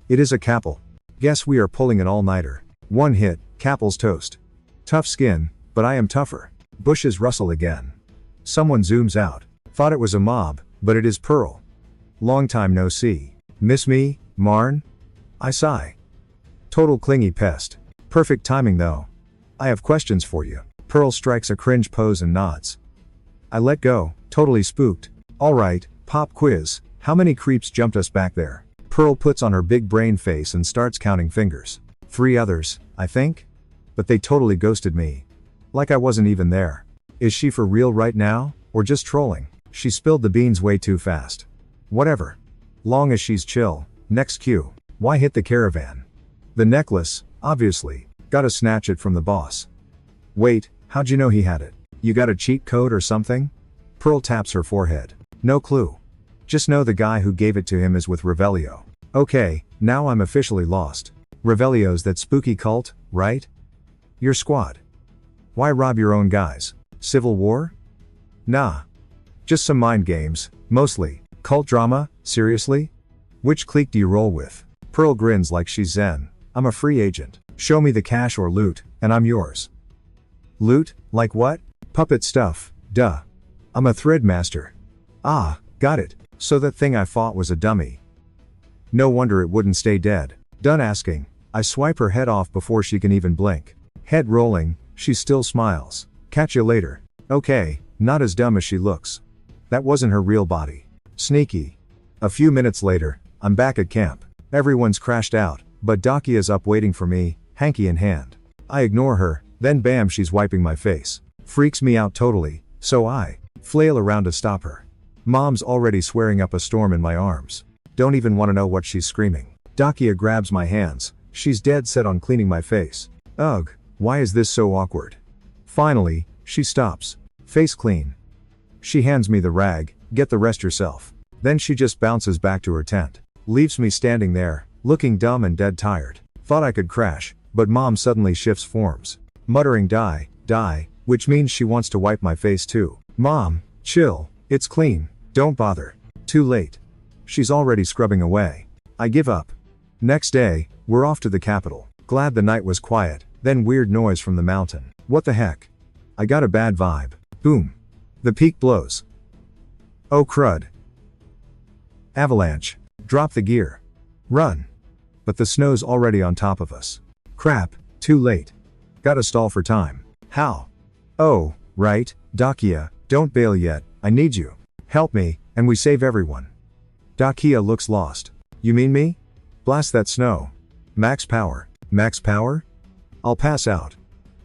It is a Capel. Guess we are pulling an all-nighter. One hit, Capel's toast. Tough skin, but I am tougher. Bushes rustle again. Someone zooms out. Thought it was a mob, but it is Pearl. Long time no see. Miss me, Marn? I sigh. Total clingy pest. Perfect timing though. I have questions for you. Pearl strikes a cringe pose and nods. I let go, totally spooked. Alright, pop quiz. How many creeps jumped us back there? Pearl puts on her big brain face and starts counting fingers. 3 others, I think? But they totally ghosted me. Like I wasn't even there. Is she for real right now, or just trolling? She spilled the beans way too fast. Whatever. Long as she's chill. Next cue. Why hit the caravan? The necklace, obviously. Gotta snatch it from the boss. Wait, how'd you know he had it? You got a cheat code or something? Pearl taps her forehead. No clue. Just know the guy who gave it to him is with Revelio. Okay, now I'm officially lost. Revelio's that spooky cult, right? Your squad. Why rob your own guys? Civil war? Nah. Just some mind games, mostly. Cult drama, seriously? Which clique do you roll with? Pearl grins like she's zen. I'm a free agent. Show me the cash or loot, and I'm yours. Loot? Like what? Puppet stuff, duh. I'm a thread master. Ah, got it. So that thing I fought was a dummy. No wonder it wouldn't stay dead. Done asking, I swipe her head off before she can even blink. Head rolling, she still smiles. Catch you later. Okay, not as dumb as she looks. That wasn't her real body. Sneaky. A few minutes later, I'm back at camp. Everyone's crashed out, but Dakia's up waiting for me, hanky in hand. I ignore her, then bam, she's wiping my face. Freaks me out totally, so I flail around to stop her. Mom's already swearing up a storm in my arms. Don't even want to know what she's screaming. Dakia grabs my hands, She's dead set on cleaning my face. Ugh, why is this so awkward? Finally, she stops. Face clean. She hands me the rag, get the rest yourself. Then she just bounces back to her tent. Leaves me standing there, looking dumb and dead tired. Thought I could crash, but mom suddenly shifts forms. Muttering die, which means she wants to wipe my face too. Mom, chill, it's clean, don't bother. Too late. She's already scrubbing away. I give up. Next day, we're off to the capital. Glad the night was quiet, then weird noise from the mountain. What the heck? I got a bad vibe. Boom. The peak blows. Oh crud. Avalanche. Drop the gear. Run. But the snow's already on top of us. Crap, too late. Gotta stall for time. How? Oh, right, Dakia, don't bail yet, I need you. Help me, and we save everyone. Dakia looks lost. You mean me? Blast that snow. Max power. Max power? I'll pass out.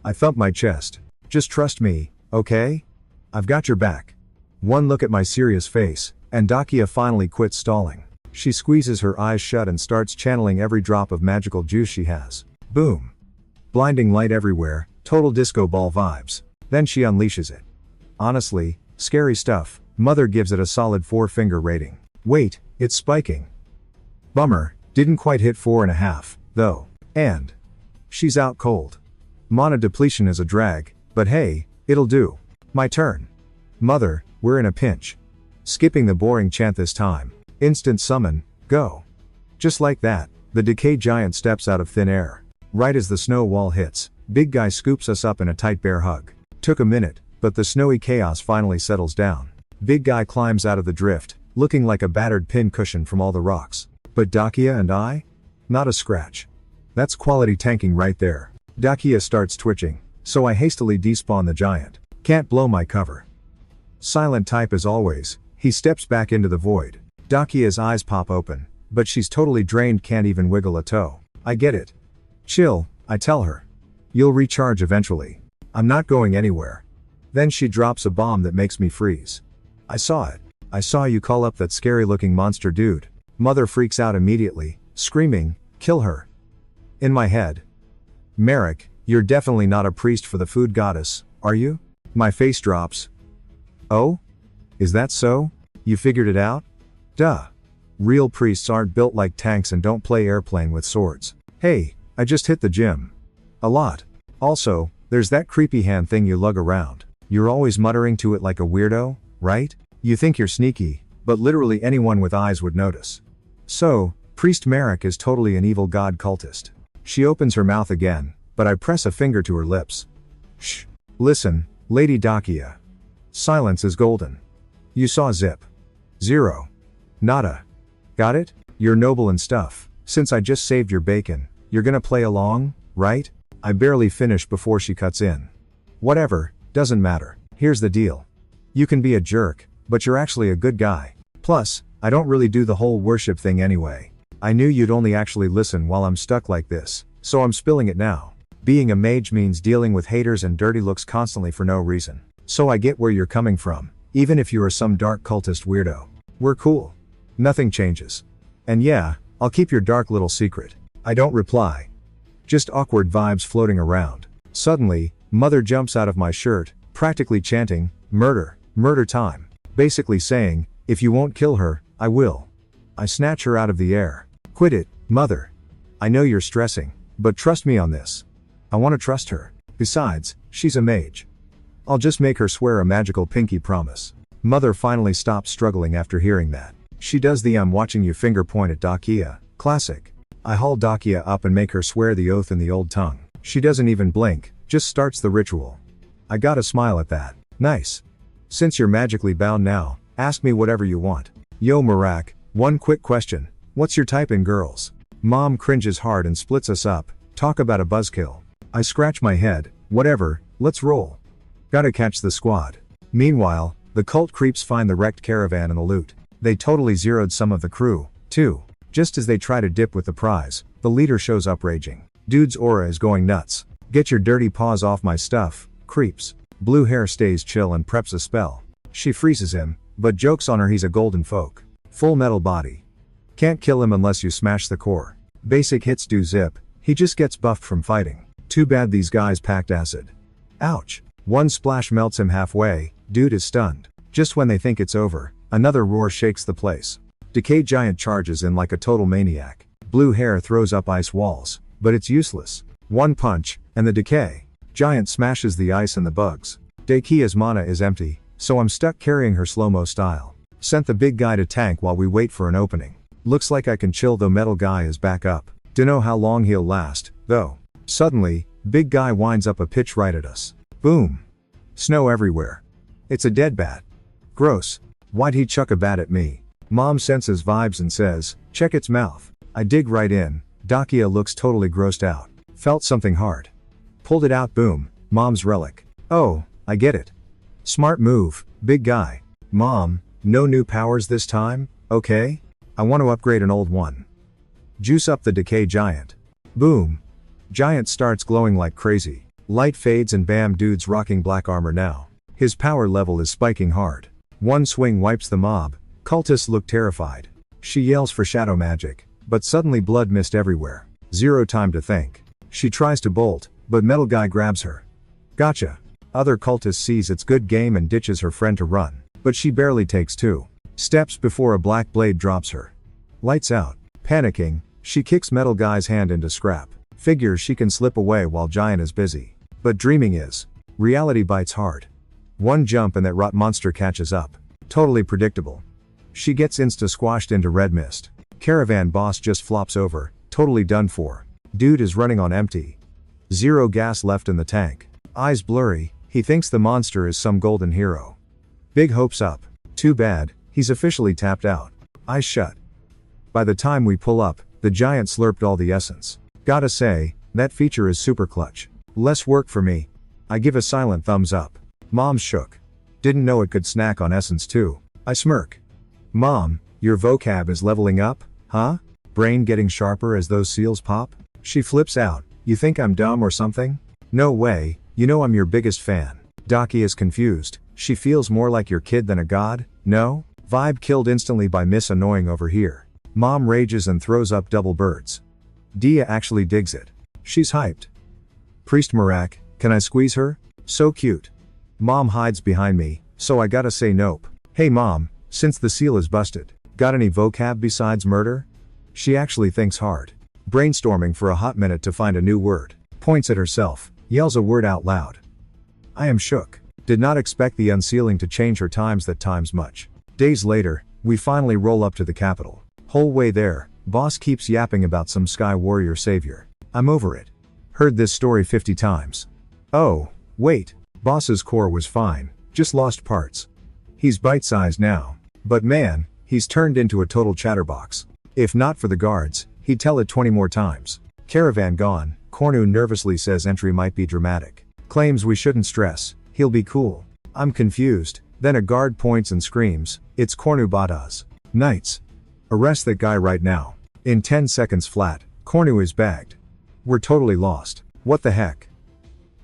I thump my chest. Just trust me, okay? I've got your back. One look at my serious face, and Dakia finally quits stalling. She squeezes her eyes shut and starts channeling every drop of magical juice she has. Boom. Blinding light everywhere, total disco ball vibes. Then she unleashes it. Honestly, scary stuff. Mother gives it a solid 4-finger rating. Wait, it's spiking. Bummer, didn't quite hit 4.5, though. And she's out cold. Mana depletion is a drag, but hey, it'll do. My turn. Mother, we're in a pinch. Skipping the boring chant this time. Instant summon, go. Just like that, the decay giant steps out of thin air. Right as the snow wall hits, big guy scoops us up in a tight bear hug. Took a minute, but the snowy chaos finally settles down. Big guy climbs out of the drift, looking like a battered pin cushion from all the rocks. But Dakia and I? Not a scratch. That's quality tanking right there. Dakia starts twitching, so I hastily despawn the giant. Can't blow my cover. Silent type as always, he steps back into the void. Dakia's eyes pop open, but she's totally drained, can't even wiggle a toe. I get it. Chill, I tell her. You'll recharge eventually. I'm not going anywhere. Then she drops a bomb that makes me freeze. I saw it. I saw you call up that scary looking monster dude. Mother freaks out immediately, screaming, kill her. In my head. Merrick, you're definitely not a priest for the food goddess, are you? My face drops. Oh? Is that so? You figured it out? Duh. Real priests aren't built like tanks and don't play airplane with swords. Hey, I just hit the gym. A lot. Also, there's that creepy hand thing you lug around. You're always muttering to it like a weirdo, right? You think you're sneaky, but literally anyone with eyes would notice. So, Priest Merrick is totally an evil god cultist. She opens her mouth again, but I press a finger to her lips. Shh. Listen, Lady Dakia. Silence is golden. You saw zip. Zero. Nada. Got it? You're noble and stuff. Since I just saved your bacon, you're gonna play along, right? I barely finish before she cuts in. Whatever, doesn't matter. Here's the deal. You can be a jerk, but you're actually a good guy. Plus, I don't really do the whole worship thing anyway. I knew you'd only actually listen while I'm stuck like this, so I'm spilling it now. Being a mage means dealing with haters and dirty looks constantly for no reason. So I get where you're coming from, even if you are some dark cultist weirdo. We're cool. Nothing changes. And yeah, I'll keep your dark little secret. I don't reply. Just awkward vibes floating around. Suddenly, Mother jumps out of my shirt, practically chanting, murder, murder time. Basically saying, if you won't kill her, I will. I snatch her out of the air. Quit it, Mother. I know you're stressing, but trust me on this. I want to trust her. Besides, she's a mage. I'll just make her swear a magical pinky promise. Mother finally stops struggling after hearing that. She does the I'm watching you finger point at Dakia. Classic. I haul Dakia up and make her swear the oath in the old tongue. She doesn't even blink, just starts the ritual. I gotta smile at that. Nice. Since you're magically bound now, ask me whatever you want. Yo Marak, one quick question. What's your type in girls? Mom cringes hard and splits us up. Talk about a buzzkill. I scratch my head. Whatever, let's roll. Gotta catch the squad. Meanwhile, the cult creeps find the wrecked caravan and the loot. They totally zeroed some of the crew, too. Just as they try to dip with the prize, the leader shows up raging. Dude's aura is going nuts. Get your dirty paws off my stuff, creeps. Blue hair stays chill and preps a spell. She freezes him, but jokes on her he's a golden folk. Full metal body. Can't kill him unless you smash the core. Basic hits do zip, He just gets buffed from fighting. Too bad these guys packed acid. Ouch. One splash melts him halfway, dude is stunned. Just when they think it's over, another roar shakes the place. Decay Giant charges in like a total maniac. Blue hair throws up ice walls, but it's useless. One punch, and the Decay Giant smashes the ice and the bugs. Dakia's mana is empty, so I'm stuck carrying her slow-mo style. Sent the big guy to tank while we wait for an opening. Looks like I can chill though metal guy is back up. Dunno how long he'll last, though. Suddenly, big guy winds up a pitch right at us. Boom. Snow everywhere. It's a dead bat. Gross. Why'd he chuck a bat at me? Mom senses vibes and says, check its mouth. I dig right in. Dakia looks totally grossed out. Felt something hard. Pulled it out, boom. Mom's relic. Oh, I get it. Smart move, big guy. Mom, no new powers this time, okay? I want to upgrade an old one. Juice up the Decay Giant. Boom. Giant starts glowing like crazy. Light fades and bam, dude's rocking black armor now. His power level is spiking hard. One swing wipes the mob. Cultists look terrified. She yells for shadow magic, but suddenly blood mist everywhere. Zero time to think. She tries to bolt, but metal guy grabs her. Gotcha. Other cultist sees it's good game and ditches her friend to run, but she barely takes 2 steps before a black blade drops her. Lights out. Panicking, she kicks metal guy's hand into scrap. Figures she can slip away while Giant is busy. But dreaming is. Reality bites hard. One jump and that rot monster catches up. Totally predictable. She gets insta-squashed into red mist. Caravan boss just flops over, totally done for. Dude is running on empty. Zero gas left in the tank. Eyes blurry, he thinks the monster is some golden hero. Big hopes up. Too bad, he's officially tapped out. Eyes shut. By the time we pull up, the giant slurped all the essence. Gotta say, that feature is super clutch. Less work for me. I give a silent thumbs up. Mom's shook. Didn't know it could snack on essence too. I smirk. Mom, your vocab is leveling up, huh? Brain getting sharper as those seals pop? She flips out. You think I'm dumb or something? No way, you know I'm your biggest fan. Daki is confused. She feels more like your kid than a god, no? Vibe killed instantly by Miss Annoying over here. Mom rages and throws up double birds. Dia actually digs it. She's hyped. Priest Marak, can I squeeze her? So cute. Mom hides behind me, so I gotta say nope. Hey mom, since the seal is busted, got any vocab besides murder? She actually thinks hard. Brainstorming for a hot minute to find a new word. Points at herself, yells a word out loud. I am shook. Did not expect the unsealing to change her times much. Days later, we finally roll up to the capital. Whole way there, boss keeps yapping about some sky warrior savior. I'm over it. Heard this story 50 times. Oh, wait, boss's core was fine, just lost parts. He's bite-sized now. But man, he's turned into a total chatterbox. If not for the guards, he'd tell it 20 more times. Caravan gone, Cornu nervously says entry might be dramatic. Claims we shouldn't stress, he'll be cool. I'm confused, then a guard points and screams, it's Cornu Batas. Knights. Arrest that guy right now. In 10 seconds flat, Cornu is bagged. We're totally lost. What the heck?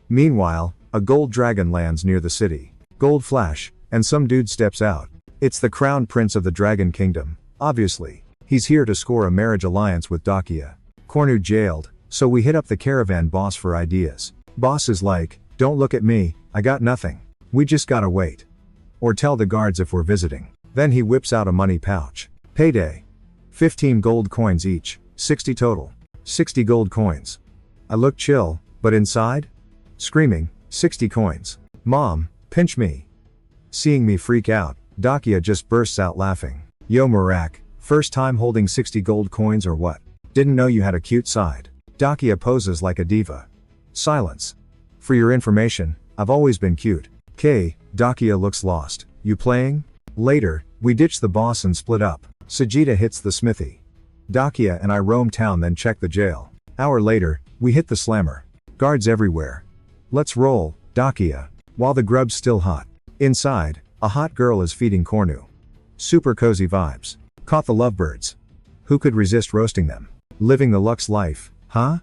Meanwhile, a gold dragon lands near the city. Gold flash, and some dude steps out. It's the crown prince of the dragon kingdom, obviously. He's here to score a marriage alliance with Dakia. Cornu jailed, so we hit up the caravan boss for ideas. Boss is like, don't look at me, I got nothing. We just gotta wait. Or tell the guards if we're visiting. Then he whips out a money pouch. Payday. 15 gold coins each, 60 total. 60 gold coins. I look chill, but inside? Screaming, 60 coins. Mom, pinch me. Seeing me freak out, Dakia just bursts out laughing. Yo Marak, first time holding 60 gold coins or what? Didn't know you had a cute side. Dakia poses like a diva. Silence. For your information, I've always been cute. K, Dakia looks lost. You playing? Later, we ditch the boss and split up. Sajida hits the smithy. Dakia and I roam town then check the jail. Hour later, we hit the slammer. Guards everywhere. Let's roll, Dakia. While the grub's still hot. Inside, a hot girl is feeding Cornu. Super cozy vibes. Caught the lovebirds. Who could resist roasting them? Living the luxe life, huh?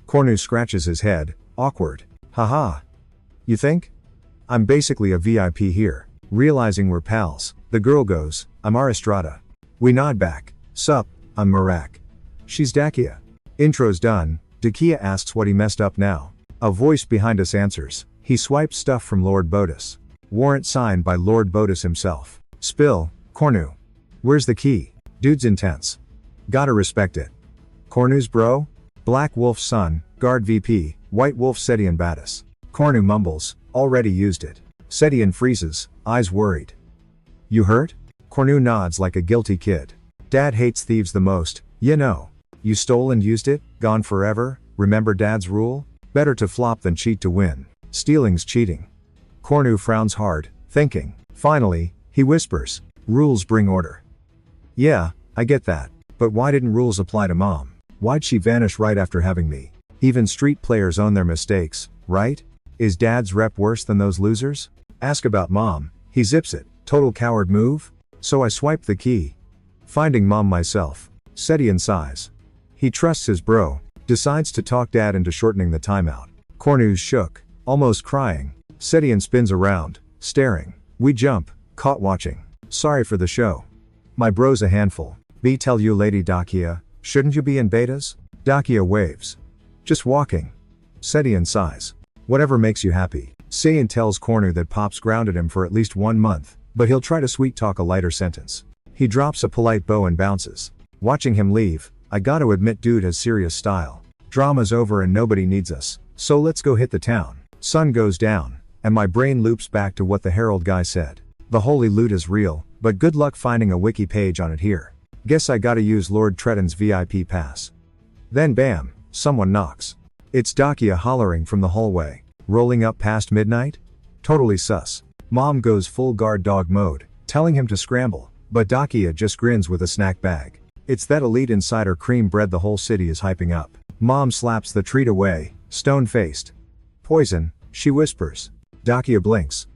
Cornu scratches his head, awkward. Haha. You think? I'm basically a VIP here. Realizing we're pals, the girl goes, I'm Aristrada. We nod back. Sup, I'm Marak. She's Dakia. Intro's done, Dakia asks what he messed up now. A voice behind us answers, he swiped stuff from Lord Bodus. Warrant signed by Lord Bodus himself. Spill, Cornu. Where's the key? Dude's intense. Gotta respect it. Cornu's bro? Black Wolf's son, Guard VP, White Wolf Setian Battis. Cornu mumbles, already used it. Setian freezes, eyes worried. You hurt? Cornu nods like a guilty kid. Dad hates thieves the most, you know. You stole and used it, gone forever, remember Dad's rule? Better to flop than cheat to win. Stealing's cheating. Cornu frowns hard, thinking. Finally, he whispers, rules bring order. Yeah, I get that. But why didn't rules apply to Mom? Why'd she vanish right after having me? Even street players own their mistakes, right? Is Dad's rep worse than those losers? Ask about Mom, he zips it. Total coward move? So I swiped the key. Finding Mom myself. Setian sighs. He trusts his bro, decides to talk Dad into shortening the timeout. Cornu's shook, almost crying. Setian spins around, staring. We jump, caught watching. Sorry for the show. My bro's a handful. Tell you Lady Dakia, shouldn't you be in betas? Dakia waves. Just walking. Setian sighs. Whatever makes you happy. Seiyan tells Cornu that Pop's grounded him for at least 1 month, but he'll try to sweet talk a lighter sentence. He drops a polite bow and bounces. Watching him leave, I gotta admit dude has serious style. Drama's over and nobody needs us, so let's go hit the town. Sun goes down, and my brain loops back to what the Herald guy said. The holy loot is real, but good luck finding a wiki page on it here. Guess I gotta use Lord Treton's VIP pass. Then bam, someone knocks. It's Dakia hollering from the hallway. Rolling up past midnight? Totally sus. Mom goes full guard dog mode, telling him to scramble, but Dakia just grins with a snack bag. It's that elite insider cream bread the whole city is hyping up. Mom slaps the treat away, stone-faced. Poison, she whispers. Dakia blinks.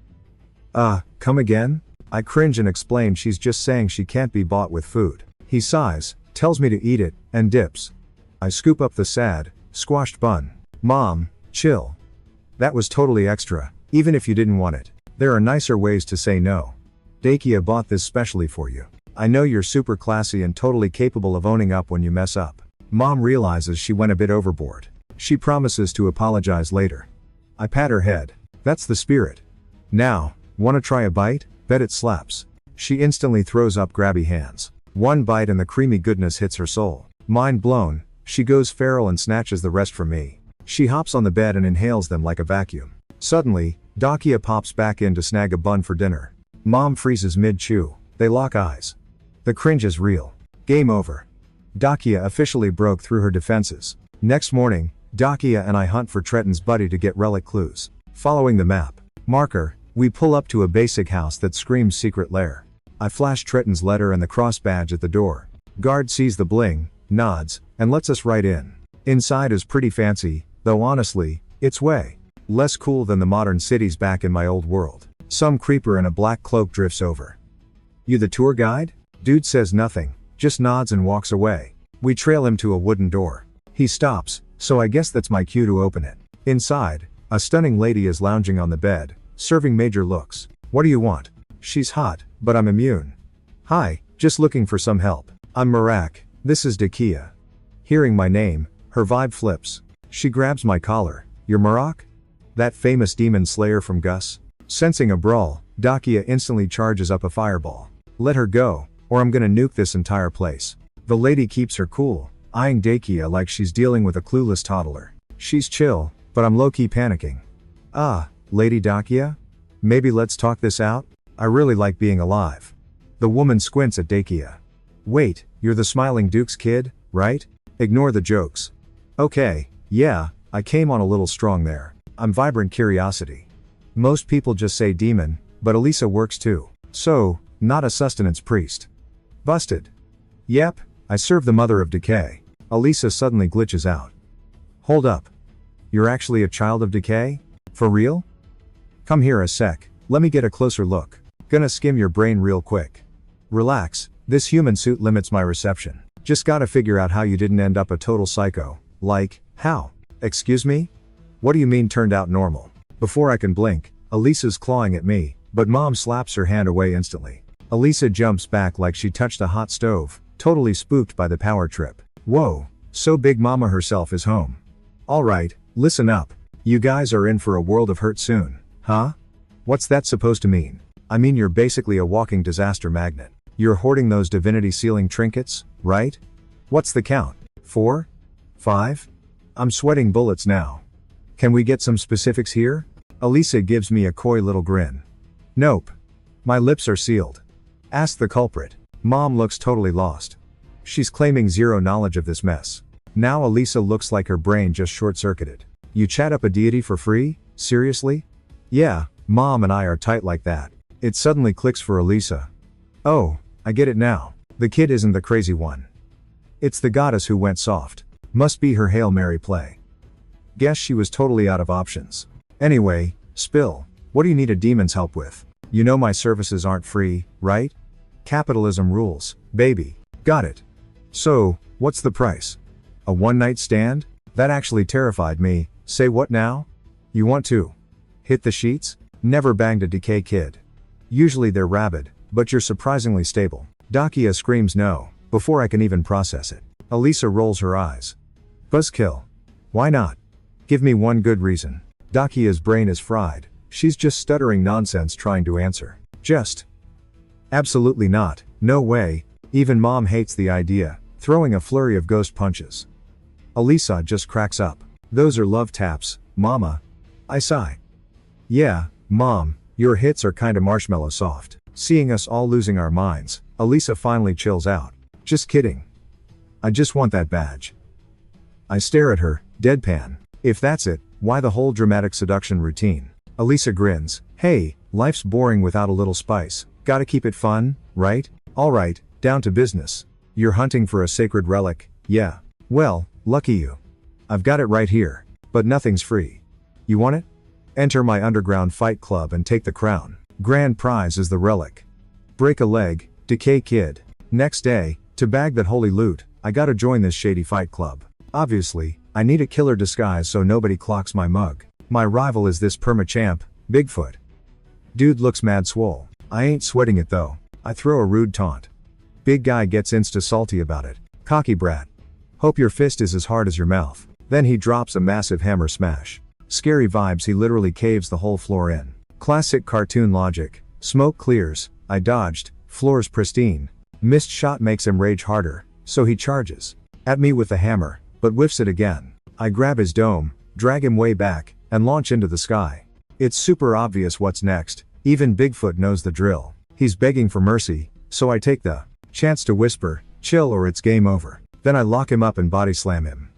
Come again? I cringe and explain she's just saying she can't be bought with food. He sighs, tells me to eat it, and dips. I scoop up the sad, squashed bun. Mom, chill. That was totally extra, even if you didn't want it. There are nicer ways to say no. Dakia bought this specially for you. I know you're super classy and totally capable of owning up when you mess up. Mom realizes she went a bit overboard. She promises to apologize later. I pat her head. That's the spirit. Now, wanna try a bite? Bet it slaps. She instantly throws up grabby hands. One bite and the creamy goodness hits her soul. Mind blown, she goes feral and snatches the rest from me. She hops on the bed and inhales them like a vacuum. Suddenly, Dakia pops back in to snag a bun for dinner. Mom freezes mid-chew. They lock eyes. The cringe is real. Game over. Dakia officially broke through her defenses. Next morning, Dakia and I hunt for Treton's buddy to get relic clues. Following the map marker, we pull up to a basic house that screams secret lair. I flash Treton's letter and the cross badge at the door. Guard sees the bling, nods, and lets us right in. Inside is pretty fancy, though honestly, it's way less cool than the modern cities back in my old world. Some creeper in a black cloak drifts over. You the tour guide? Dude says nothing, just nods and walks away. We trail him to a wooden door. He stops, so I guess that's my cue to open it. Inside, a stunning lady is lounging on the bed, serving major looks. What do you want? She's hot, but I'm immune. Hi, just looking for some help. I'm Marak, this is Dakia. Hearing my name, her vibe flips. She grabs my collar. You're Marak? That famous demon slayer from Gus? Sensing a brawl, Dakia instantly charges up a fireball. Let her go, or I'm gonna nuke this entire place. The lady keeps her cool, eyeing Dakia like she's dealing with a clueless toddler. She's chill, but I'm low-key panicking. Lady Dakia? Maybe let's talk this out? I really like being alive. The woman squints at Dakia. Wait, you're the Smiling Duke's kid, right? Ignore the jokes. Okay, yeah, I came on a little strong there. I'm vibrant curiosity. Most people just say demon, but Elisa works too. So, not a sustenance priest. Busted. Yep, I serve the mother of decay. Elisa suddenly glitches out. Hold up. You're actually a child of decay? For real? Come here a sec, let me get a closer look. Gonna skim your brain real quick. Relax, this human suit limits my reception. Just gotta figure out how you didn't end up a total psycho. Like, how? Excuse me? What do you mean turned out normal? Before I can blink, Elisa's clawing at me, but Mom slaps her hand away instantly. Elisa jumps back like she touched a hot stove, totally spooked by the power trip. Whoa, so Big Mama herself is home. Alright, listen up. You guys are in for a world of hurt soon. Huh? What's that supposed to mean? I mean you're basically a walking disaster magnet. You're hoarding those divinity sealing trinkets, right? What's the count? 4? 5? I'm sweating bullets now. Can we get some specifics here? Elisa gives me a coy little grin. Nope. My lips are sealed. Ask the culprit. Mom looks totally lost. She's claiming zero knowledge of this mess. Now Elisa looks like her brain just short-circuited. You chat up a deity for free? Seriously? Yeah, Mom and I are tight like that. It suddenly clicks for Elisa. Oh, I get it now. The kid isn't the crazy one. It's the goddess who went soft. Must be her Hail Mary play. Guess she was totally out of options. Anyway, spill. What do you need a demon's help with? You know my services aren't free, right? Capitalism rules, baby. Got it. So, what's the price? A one-night stand? That actually terrified me. Say what now? You want to hit the sheets? Never banged a decay kid. Usually they're rabid, but you're surprisingly stable. Dakia screams no, before I can even process it. Elisa rolls her eyes. Buzzkill. Why not? Give me one good reason. Dakia's brain is fried. She's just stuttering nonsense trying to answer. Just. Absolutely not. No way. Even Mom hates the idea, throwing a flurry of ghost punches. Elisa just cracks up. Those are love taps, Mama. I sigh. Yeah, Mom, your hits are kinda marshmallow soft. Seeing us all losing our minds, Elisa finally chills out. Just kidding. I just want that badge. I stare at her, deadpan. If that's it, why the whole dramatic seduction routine? Elisa grins. Hey, life's boring without a little spice. Gotta keep it fun, right? Alright, down to business. You're hunting for a sacred relic, yeah. Well, lucky you. I've got it right here. But nothing's free. You want it? Enter my underground fight club and take the crown. Grand prize is the relic. Break a leg, decay kid. Next day, to bag that holy loot, I gotta join this shady fight club. Obviously, I need a killer disguise so nobody clocks my mug. My rival is this permachamp, Bigfoot. Dude looks mad swole. I ain't sweating it though. I throw a rude taunt. Big guy gets insta-salty about it. Cocky brat. Hope your fist is as hard as your mouth. Then he drops a massive hammer smash. Scary vibes, he literally caves the whole floor in. Classic cartoon logic. Smoke clears, I dodged, floor's pristine. Missed shot makes him rage harder, so he charges at me with the hammer, but whiffs it again. I grab his dome, drag him way back, and launch into the sky. It's super obvious what's next, even Bigfoot knows the drill. He's begging for mercy, so I take the chance to whisper, chill or it's game over. Then I lock him up and body slam him.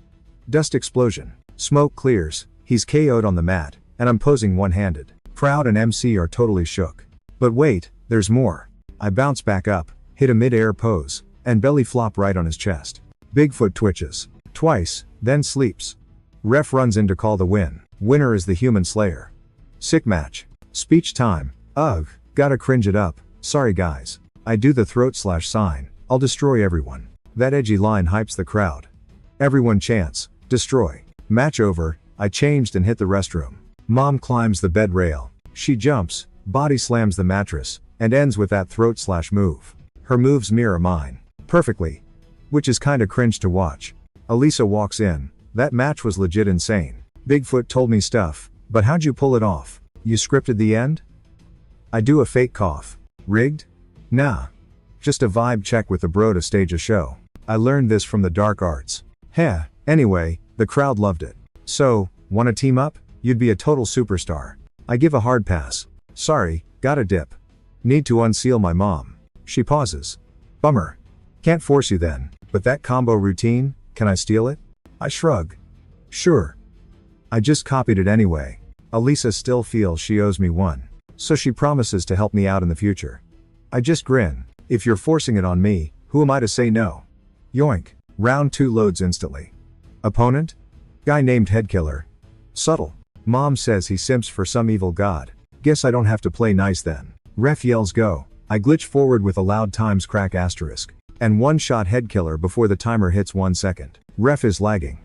Dust explosion. Smoke clears, he's KO'd on the mat, and I'm posing one-handed. Crowd and MC are totally shook. But wait, there's more. I bounce back up, hit a mid-air pose, and belly flop right on his chest. Bigfoot twitches. Twice, then sleeps. Ref runs in to call the win. Winner is the human slayer. Sick match. Speech time. Ugh, gotta cringe it up. Sorry guys. I do the throat slash sign. I'll destroy everyone. That edgy line hypes the crowd. Everyone chants, destroy. Match over, I changed and hit the restroom. Mom climbs the bed rail. She jumps, body slams the mattress, and ends with that throat slash move. Her moves mirror mine. Perfectly. Which is kinda cringe to watch. Elisa walks in. That match was legit insane. Bigfoot told me stuff, but how'd you pull it off? You scripted the end? I do a fake cough. Rigged? Nah. Just a vibe check with the bro to stage a show. I learned this from the dark arts. Heh, anyway, the crowd loved it. So, wanna team up? You'd be a total superstar. I give a hard pass. Sorry, gotta dip. Need to unseal my mom. She pauses. Bummer. Can't force you then, but that combo routine, can I steal it? I shrug. Sure. I just copied it anyway. Elisa still feels she owes me one. So she promises to help me out in the future. I just grin. If you're forcing it on me, who am I to say no? Yoink. Round 2 loads instantly. Opponent? Guy named Headkiller. Subtle. Mom says he simps for some evil god. Guess I don't have to play nice then. Ref yells go. I glitch forward with a loud times crack asterisk. And one-shot Headkiller before the timer hits 1 second. Ref is lagging.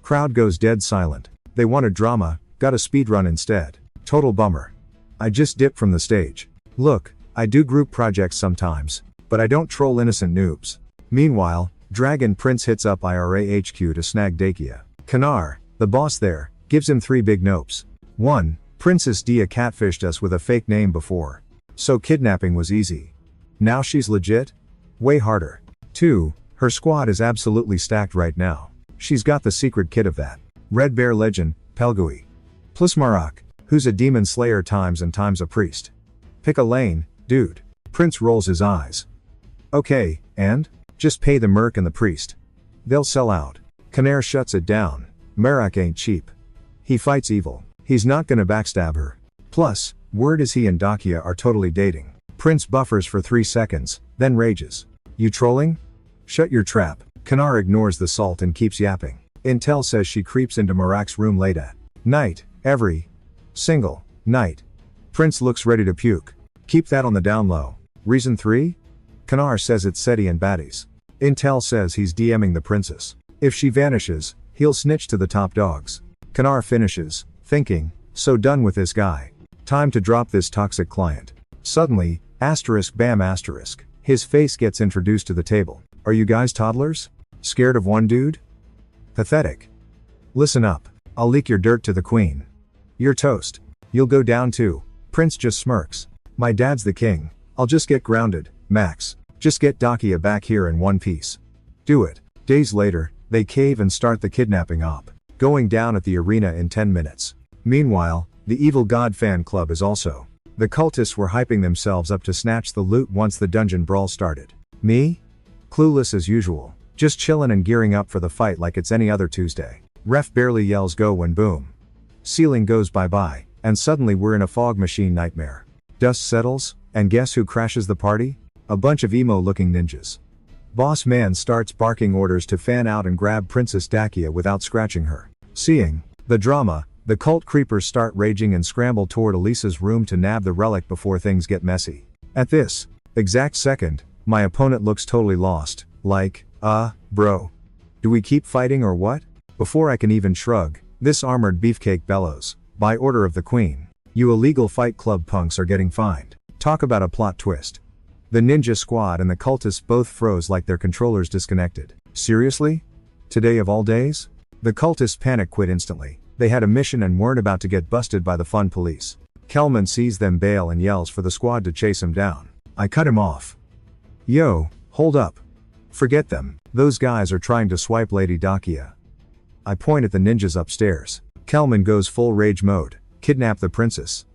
Crowd goes dead silent. They wanted drama, got a speedrun instead. Total bummer. I just dip from the stage. Look, I do group projects sometimes, but I don't troll innocent noobs. Meanwhile, Dragon Prince hits up IRA HQ to snag Dakia. Kanar, The boss there gives him 3 big nopes. 1. Princess Dia catfished us with a fake name before. So kidnapping was easy. Now she's legit? Way harder. 2. Her squad is absolutely stacked right now. She's got the secret kit of that Red Bear legend, Pelgui. Plus Marak, who's a demon slayer times and times a priest. Pick a lane, dude. Prince rolls his eyes. Okay, and? Just pay the merc and the priest. They'll sell out. Canaire shuts it down. Marak ain't cheap. He fights evil. He's not gonna backstab her. Plus, word is he and Dakia are totally dating. Prince buffers for 3 seconds, then rages. You trolling? Shut your trap. Canaire ignores the salt and keeps yapping. Intel says she creeps into Marak's room late at night, every single night. Prince looks ready to puke. Keep that on the down low. Reason 3? Canaire says it's Seti and baddies. Intel says he's DMing the princess. If she vanishes, he'll snitch to the top dogs. Canaire finishes, thinking, so done with this guy. Time to drop this toxic client. Suddenly, asterisk bam asterisk, his face gets introduced to the table. Are you guys toddlers? Scared of one dude? Pathetic. Listen up. I'll leak your dirt to the queen. You're toast. You'll go down too. Prince just smirks. My dad's the king. I'll just get grounded, Max. Just get Dakia back here in one piece. Do it. Days later, they cave and start the kidnapping op. Going down at the arena in 10 minutes. Meanwhile, the Evil God fan club is also. The cultists were hyping themselves up to snatch the loot once the dungeon brawl started. Me? Clueless as usual. Just chillin' and gearing up for the fight like it's any other Tuesday. Ref barely yells go when boom. Ceiling goes bye-bye, and suddenly we're in a fog machine nightmare. Dust settles, and guess who crashes the party? A bunch of emo-looking ninjas. Boss man starts barking orders to fan out and grab Princess Dakia without scratching her. Seeing the drama, the cult creepers start raging and scramble toward Elisa's room to nab the relic before things get messy. At this exact second, my opponent looks totally lost, like, bro. Do we keep fighting or what? Before I can even shrug, this armored beefcake bellows, by order of the queen. You illegal Fight Club punks are getting fined. Talk about a plot twist. The ninja squad and the cultists both froze like their controllers disconnected. Seriously? Today of all days? The cultists panic quit instantly. They had a mission and weren't about to get busted by the fun police. Kelman sees them bail and yells for the squad to chase him down. I cut him off. Yo, hold up. Forget them. Those guys are trying to swipe Lady Dakia. I point at the ninjas upstairs. Kelman goes full rage mode. Kidnap the princess.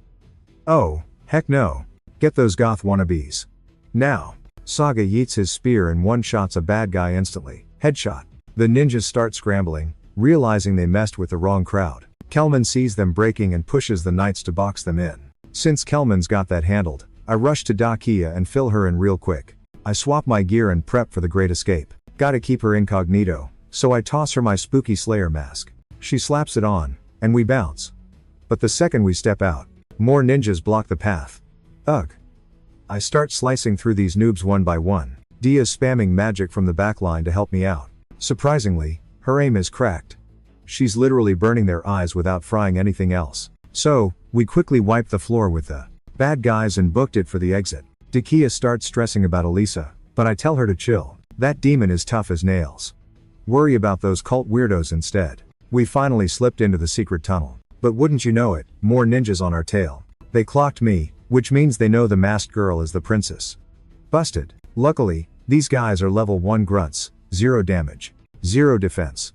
Oh, heck no. Get those goth wannabes. Now. Saga yeets his spear and one-shots a bad guy instantly. Headshot. The ninjas start scrambling, realizing they messed with the wrong crowd. Kelman sees them breaking and pushes the knights to box them in. Since Kelman's got that handled, I rush to Dakia and fill her in real quick. I swap my gear and prep for the great escape. Gotta keep her incognito, so I toss her my spooky slayer mask. She slaps it on, and we bounce. But the second we step out, more ninjas block the path. Ugh. I start slicing through these noobs one by one. Dia's spamming magic from the backline to help me out. Surprisingly, her aim is cracked. She's literally burning their eyes without frying anything else. So, we quickly wiped the floor with the bad guys and booked it for the exit. Dakia starts stressing about Elisa, but I tell her to chill. That demon is tough as nails. Worry about those cult weirdos instead. We finally slipped into the secret tunnel. But wouldn't you know it, more ninjas on our tail. They clocked me, which means they know the masked girl is the princess. Busted. Luckily, these guys are level 1 grunts, 0 damage, 0 defense.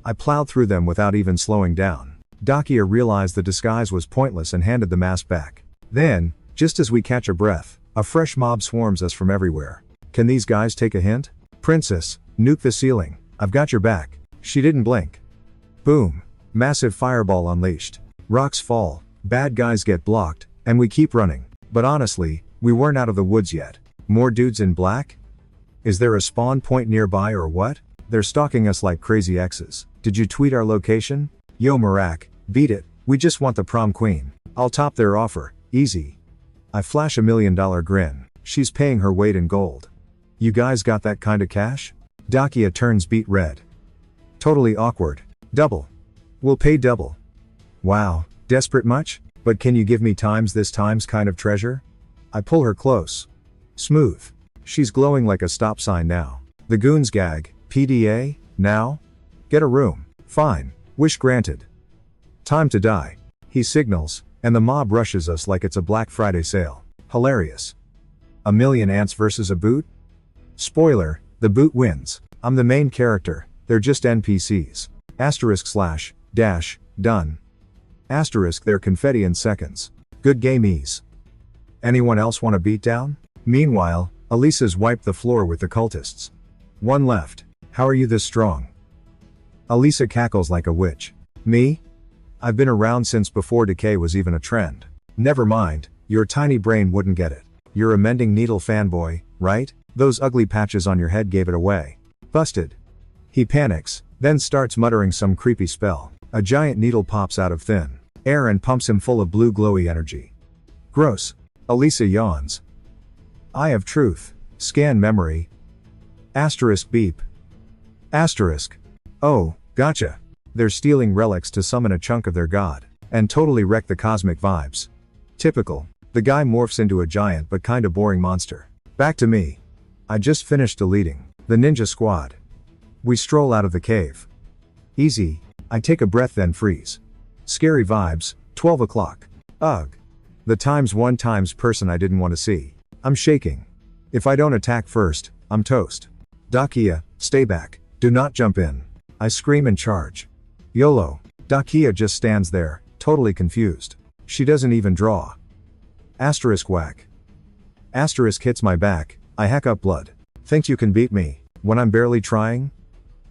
I plowed through them without even slowing down. Dakia realized the disguise was pointless and handed the mask back. Then, just as we catch a breath, a fresh mob swarms us from everywhere. Can these guys take a hint? Princess, nuke the ceiling. I've got your back. She didn't blink. Boom. Massive fireball unleashed. Rocks fall, bad guys get blocked, and we keep running. But honestly, we weren't out of the woods yet. More dudes in black? Is there a spawn point nearby or what? They're stalking us like crazy exes. Did you tweet our location? Yo Marak, beat it. We just want the prom queen. I'll top their offer. Easy. I flash $1 million grin. She's paying her weight in gold. You guys got that kinda cash? Dakia turns beet red. Totally awkward. Double. We'll pay double. Wow, desperate much? But can you give me times this times kind of treasure? I pull her close. Smooth. She's glowing like a stop sign now. The goons gag. PDA? Now? Get a room. Fine. Wish granted. Time to die. He signals, and the mob rushes us like it's a Black Friday sale. Hilarious. A million ants versus a boot? Spoiler, the boot wins. I'm the main character, they're just NPCs. */ done. * they're confetti in seconds. Good game ease. Anyone else want a beatdown? Meanwhile, Elisa's wiped the floor with the cultists. One left. How are you this strong? Elisa cackles like a witch. Me? I've been around since before decay was even a trend. Never mind, your tiny brain wouldn't get it. You're a mending needle fanboy, right? Those ugly patches on your head gave it away. Busted. He panics, then starts muttering some creepy spell. A giant needle pops out of thin air and pumps him full of blue glowy energy. Gross. Elisa yawns. Eye of truth. Scan memory. * beep. *. Oh, gotcha. They're stealing relics to summon a chunk of their god. And totally wreck the cosmic vibes. Typical. The guy morphs into a giant but kinda boring monster. Back to me. I just finished deleting the ninja squad. We stroll out of the cave. Easy. I take a breath then freeze. Scary vibes, 12 o'clock. Ugh. The ×1 person I didn't want to see. I'm shaking. If I don't attack first, I'm toast. Dakia, stay back. Do not jump in. I scream and charge. YOLO. Dakia just stands there, totally confused. She doesn't even draw. * whack. * hits my back, I hack up blood. Think you can beat me, when I'm barely trying?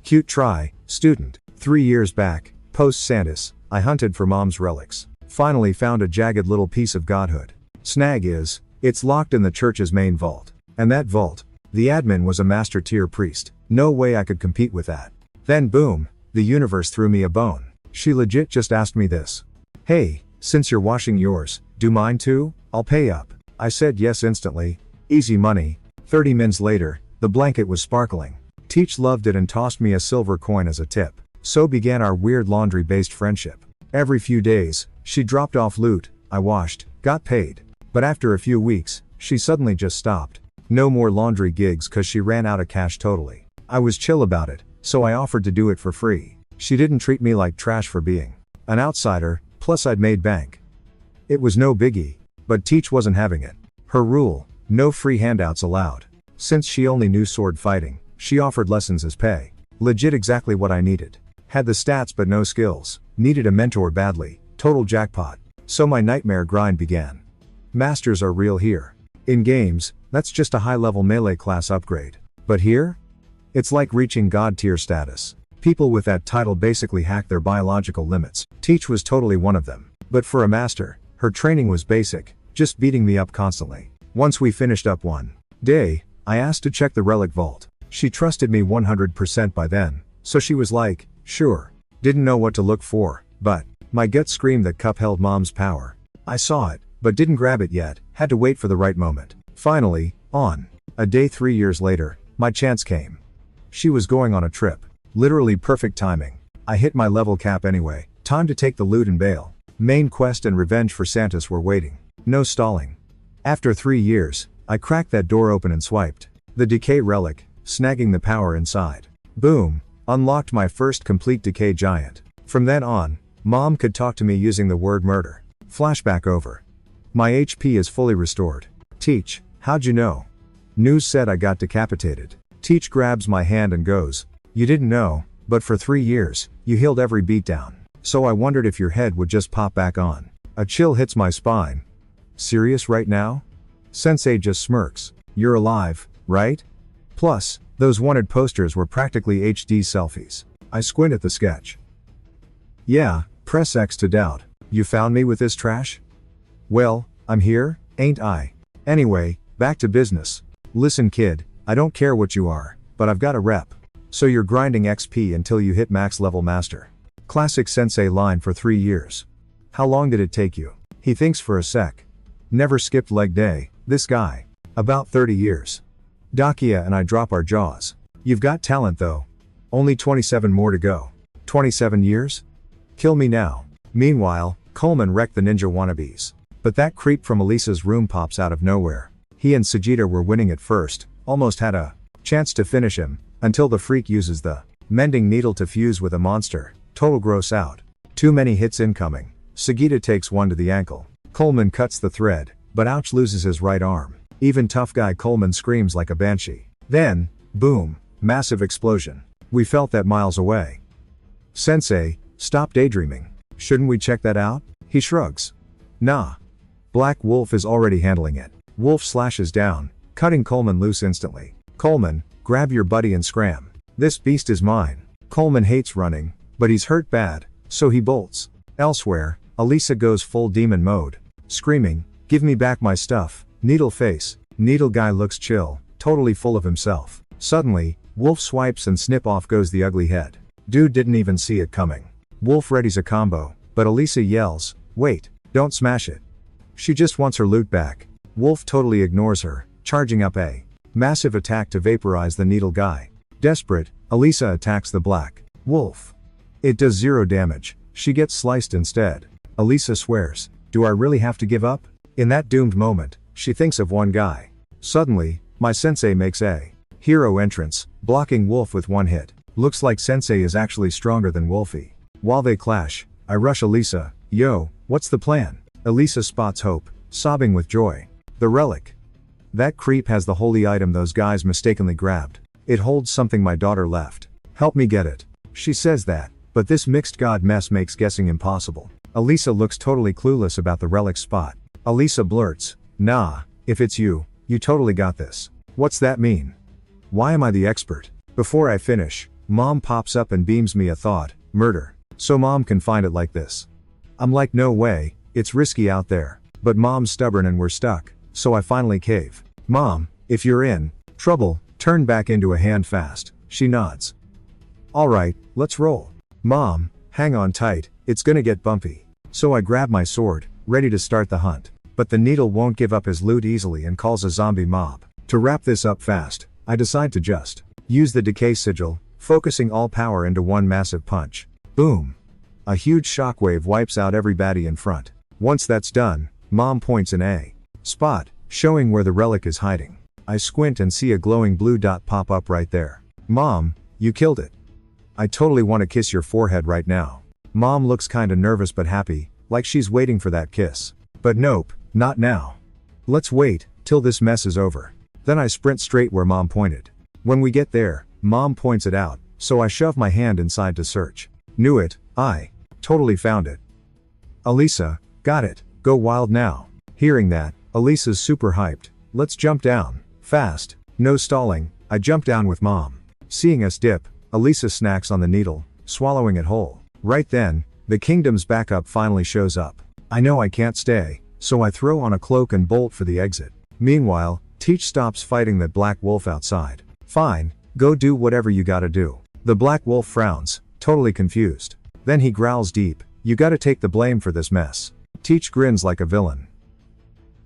Cute try, student. 3 years back, post-Santis, I hunted for mom's relics. Finally found a jagged little piece of godhood. Snag is, it's locked in the church's main vault. And that vault, the admin was a master tier priest. No way I could compete with that. Then boom, the universe threw me a bone. She legit just asked me this. Hey, since you're washing yours, do mine too? I'll pay up. I said yes instantly. Easy money. 30 mins later, the blanket was sparkling. Teach loved it and tossed me a silver coin as a tip. So began our weird laundry-based friendship. Every few days, she dropped off loot, I washed, got paid. But after a few weeks, she suddenly just stopped. No more laundry gigs cause she ran out of cash totally. I was chill about it, so I offered to do it for free. She didn't treat me like trash for being an outsider, plus I'd made bank. It was no biggie, but Teach wasn't having it. Her rule, no free handouts allowed. Since she only knew sword fighting, she offered lessons as pay. Legit exactly what I needed. Had the stats but no skills, needed a mentor badly, total jackpot. So my nightmare grind began. Masters are real here. In games, that's just a high-level melee class upgrade. But here? It's like reaching god tier status. People with that title basically hack their biological limits. Teach was totally one of them. But for a master, her training was basic, just beating me up constantly. Once we finished up one day, I asked to check the relic vault. She trusted me 100% by then, so she was like, sure. Didn't know what to look for, but my gut screamed that cup held mom's power. I saw it, but didn't grab it yet, had to wait for the right moment. Finally, on a day 3 years later, my chance came. She was going on a trip. Literally perfect timing. I hit my level cap anyway, time to take the loot and bail. Main quest and revenge for Santis were waiting. No stalling. After 3 years, I cracked that door open and swiped the decay relic, snagging the power inside. Boom, unlocked my first complete decay giant. From then on, mom could talk to me using the word murder. Flashback over. My HP is fully restored. Teach, how'd you know? News said I got decapitated. Teach grabs my hand and goes, you didn't know, but for 3 years, you healed every beatdown. So I wondered if your head would just pop back on. A chill hits my spine. Serious right now? Sensei just smirks. You're alive, right? Plus, those wanted posters were practically HD selfies. I squint at the sketch. Yeah, press X to doubt. You found me with this trash? Well, I'm here, ain't I? Anyway, back to business. Listen kid, I don't care what you are, but I've got a rep. So you're grinding XP until you hit max level master. Classic sensei line for 3 years. How long did it take you? He thinks for a sec. Never skipped leg day, this guy. About 30 years. Dakia and I drop our jaws. You've got talent though. Only 27 more to go. 27 years? Kill me now. Meanwhile, Coleman wrecked the ninja wannabes. But that creep from Elisa's room pops out of nowhere. He and Sajita were winning at first, almost had a chance to finish him, until the freak uses the mending needle to fuse with a monster. Total gross out. Too many hits incoming. Sagita takes one to the ankle. Coleman cuts the thread, but Ouch loses his right arm. Even tough guy Coleman screams like a banshee. Then, boom, massive explosion. We felt that miles away. Sensei, stop daydreaming. Shouldn't we check that out? He shrugs. Nah. Black Wolf is already handling it. Wolf slashes down, cutting Coleman loose instantly. Coleman, grab your buddy and scram. This beast is mine. Coleman hates running, but he's hurt bad, so he bolts. Elsewhere, Elisa goes full demon mode. Screaming, give me back my stuff. Needle face. Needle guy looks chill, totally full of himself. Suddenly, Wolf swipes and snip off goes the ugly head. Dude didn't even see it coming. Wolf readies a combo, but Elisa yells, wait, don't smash it. She just wants her loot back. Wolf totally ignores her, charging up a massive attack to vaporize the needle guy. Desperate, Elisa attacks the Black Wolf. It does 0 damage, she gets sliced instead. Elisa swears, do I really have to give up? In that doomed moment, she thinks of one guy. Suddenly, my sensei makes a hero entrance, blocking Wolf with one hit. Looks like sensei is actually stronger than Wolfie. While they clash, I rush Elisa, yo, what's the plan? Elisa spots Hope, sobbing with joy. The relic. That creep has the holy item those guys mistakenly grabbed. It holds something my daughter left. Help me get it. She says that, but this mixed god mess makes guessing impossible. Elisa looks totally clueless about the relic spot. Elisa blurts, nah, if it's you, you totally got this. What's that mean? Why am I the expert? Before I finish, Mom pops up and beams me a thought, murder. So Mom can find it like this. I'm like, no way, it's risky out there. But Mom's stubborn and we're stuck, so I finally cave. Mom, if you're in trouble, turn back into a hand fast. She nods. Alright, let's roll. Mom, hang on tight, it's gonna get bumpy. So I grab my sword, ready to start the hunt. But the needle won't give up his loot easily and calls a zombie mob. To wrap this up fast, I decide to just use the decay sigil, focusing all power into one massive punch. Boom. A huge shockwave wipes out every baddie in front. Once that's done, Mom points in a spot, showing where the relic is hiding. I squint and see a glowing blue dot pop up right there. Mom, you killed it. I totally want to kiss your forehead right now. Mom looks kinda nervous but happy, like she's waiting for that kiss. But nope, not now. Let's wait till this mess is over. Then I sprint straight where Mom pointed. When we get there, Mom points it out, so I shove my hand inside to search. Knew it, I totally found it. Elisa, got it, go wild now. Hearing that, Elisa's super hyped. Let's jump down, fast, no stalling. I jump down with Mom. Seeing us dip, Elisa snacks on the needle, swallowing it whole. Right then, the kingdom's backup finally shows up. I know I can't stay, so I throw on a cloak and bolt for the exit. Meanwhile, Teach stops fighting that Black Wolf outside. Fine, go do whatever you gotta do. The Black Wolf frowns, totally confused. Then he growls deep, you gotta take the blame for this mess. Teach grins like a villain.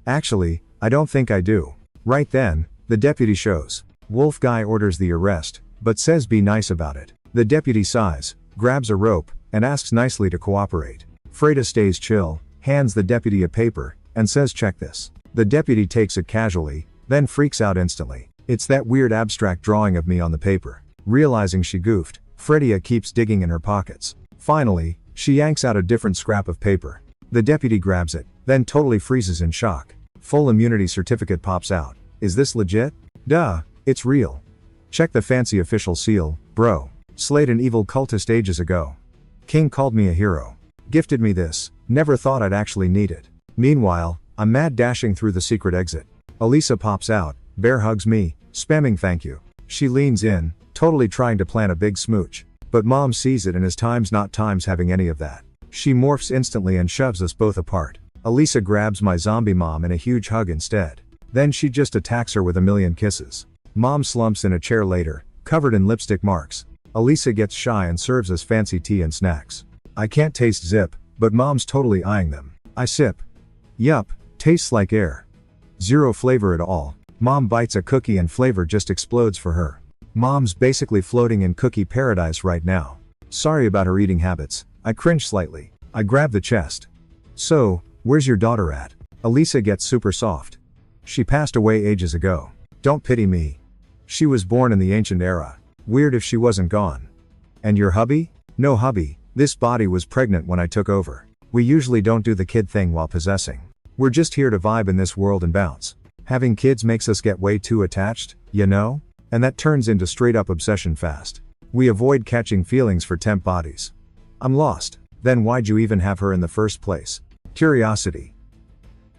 Actually, I don't think I do. Right then, the deputy shows. Wolf guy orders the arrest, but says be nice about it. The deputy sighs, grabs a rope, and asks nicely to cooperate. Freda stays chill, hands the deputy a paper, and says check this. The deputy takes it casually, then freaks out instantly. It's that weird abstract drawing of me on the paper. Realizing she goofed, Fredia keeps digging in her pockets. Finally, she yanks out a different scrap of paper. The deputy grabs it, then totally freezes in shock. Full immunity certificate pops out. Is this legit? Duh, it's real. Check the fancy official seal, bro. Slayed an evil cultist ages ago. King called me a hero. Gifted me this, never thought I'd actually need it. Meanwhile, I'm mad dashing through the secret exit. Elisa pops out, bear hugs me, spamming thank you. She leans in, totally trying to plan a big smooch. But Mom sees it and is times not times having any of that. She morphs instantly and shoves us both apart. Elisa grabs my zombie mom in a huge hug instead. Then she just attacks her with a million kisses. Mom slumps in a chair later, covered in lipstick marks. Elisa gets shy and serves us fancy tea and snacks. I can't taste zip, but Mom's totally eyeing them. I sip. Yup, tastes like air. Zero flavor at all. Mom bites a cookie and flavor just explodes for her. Mom's basically floating in cookie paradise right now. Sorry about her eating habits. I cringe slightly. I grab the chest. So, where's your daughter at? Elisa gets super soft. She passed away ages ago. Don't pity me. She was born in the ancient era. Weird if she wasn't gone. And your hubby? No hubby, This body was pregnant when I took over. We usually don't do the kid thing while possessing. We're just here to vibe in this world and bounce. Having kids makes us get way too attached, you know? And that turns into straight up obsession fast. We avoid catching feelings for temp bodies. I'm lost. Then why'd you even have her in the first place? Curiosity.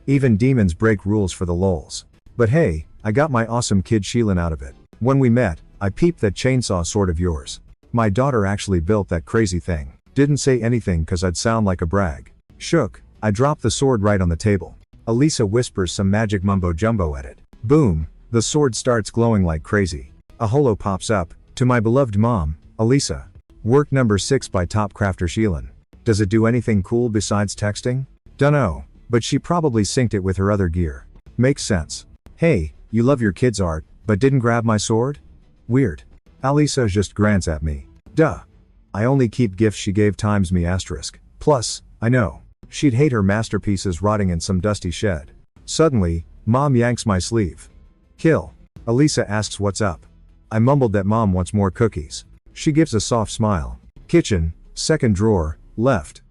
Even demons break rules for the lols. But hey, I got my awesome kid Sheelan out of it. When we met, I peeped that chainsaw sword of yours. My daughter actually built that crazy thing. Didn't say anything cause I'd sound like a brag. Shook, I dropped the sword right on the table. Elisa whispers some magic mumbo jumbo at it. Boom, the sword starts glowing like crazy. A holo pops up, to my beloved mom, Elisa. Work number 6 by top crafter Sheelan. Does it do anything cool besides texting? Dunno, but she probably synced it with her other gear. Makes sense. Hey, you love your kid's art, but didn't grab my sword? Weird. Alisa just grants at me. Duh. I only keep gifts she gave times me asterisk. Plus, I know. She'd hate her masterpieces rotting in some dusty shed. Suddenly, mom yanks my sleeve. Kill. Elisa asks what's up. I mumbled that mom wants more cookies. She gives a soft smile. Kitchen, second drawer, left.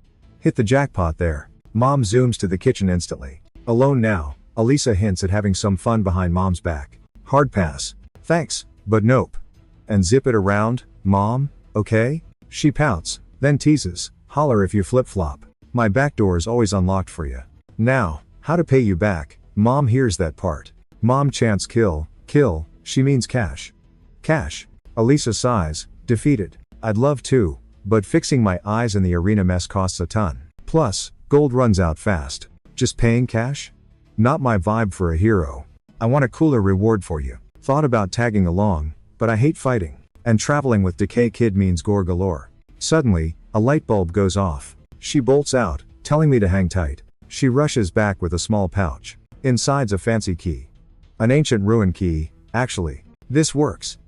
Hit the jackpot there. Mom zooms to the kitchen instantly. Alone now, Elisa hints at having some fun behind mom's back. Hard pass. Thanks, but nope. And zip it around, mom, okay? She pouts, then teases, holler if you flip-flop. My back door is always unlocked for you. Now, how to pay you back? Mom hears that part. Mom chants kill, kill, she means cash. Cash. Elisa sighs, defeated. I'd love to, but fixing my eyes in the arena mess costs a ton. Plus, gold runs out fast. Just paying cash? Not my vibe for a hero. I want a cooler reward for you. Thought about tagging along, but I hate fighting. And traveling with Decay Kid means gore galore. Suddenly, a light bulb goes off. She bolts out, telling me to hang tight. She rushes back with a small pouch. Inside's a fancy key. An ancient ruin key, actually. This works.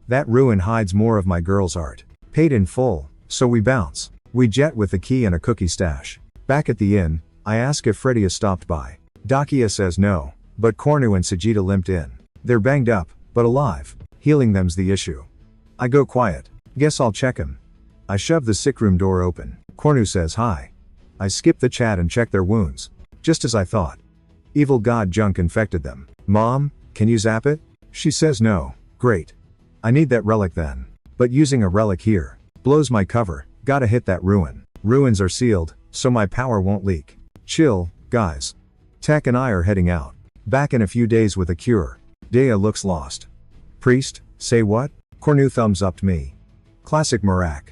That ruin hides more of my girl's art. Paid in full, so we bounce. We jet with the key and a cookie stash. Back at the inn, I ask if Freddie has stopped by. Dakia says no, but Cornu and Sajita limped in. They're banged up, but alive. Healing them's the issue. I go quiet. Guess I'll check him. I shove the sickroom door open. Cornu says hi. I skip the chat and check their wounds. Just as I thought. Evil god junk infected them. Mom, can you zap it? She says no. Great. I need that relic then. But using a relic here blows my cover. Gotta hit that ruin. Ruins are sealed, so my power won't leak. Chill, guys. Tech and I are heading out. Back in a few days with a cure. Dea looks lost. Priest, say what? Cornu thumbs upped me. Classic Marak.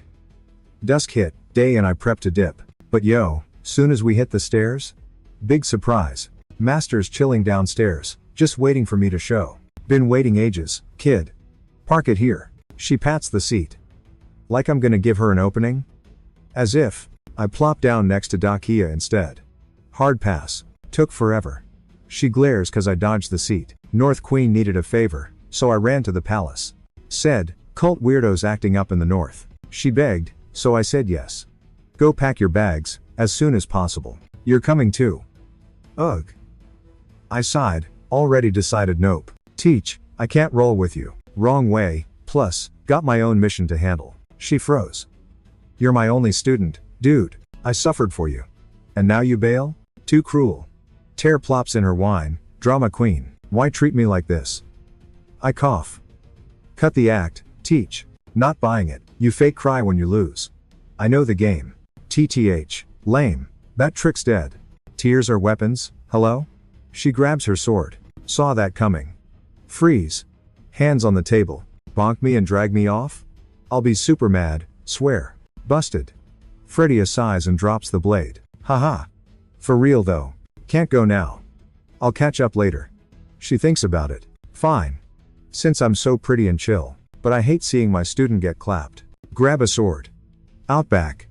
Dusk hit, Day and I prep to dip. But yo, soon as we hit the stairs? Big surprise. Master's chilling downstairs, just waiting for me to show. Been waiting ages, kid. Park it here. She pats the seat. Like I'm gonna give her an opening? As if. I plop down next to Dakia instead. Hard pass. Took forever. She glares cause I dodged the seat. North Queen needed a favor, so I ran to the palace. Said, cult weirdos acting up in the north. She begged, so I said yes. Go pack your bags, as soon as possible. You're coming too. Ugh. I sighed, already decided nope. Teach, I can't roll with you. Wrong way, plus, got my own mission to handle. She froze. You're my only student, dude. I suffered for you. And now you bail? Too cruel. Tear plops in her wine, drama queen. Why treat me like this? I cough. Cut the act, teach. Not buying it. You fake cry when you lose. I know the game. TTH. Lame. That trick's dead. Tears are weapons, hello? She grabs her sword. Saw that coming. Freeze. Hands on the table. Bonk me and drag me off? I'll be super mad, swear. Busted. Freddie sighs and drops the blade. Haha. For real though. Can't go now. I'll catch up later. She thinks about it. Fine. Since I'm so pretty and chill. But I hate seeing my student get clapped. Grab a sword. Outback.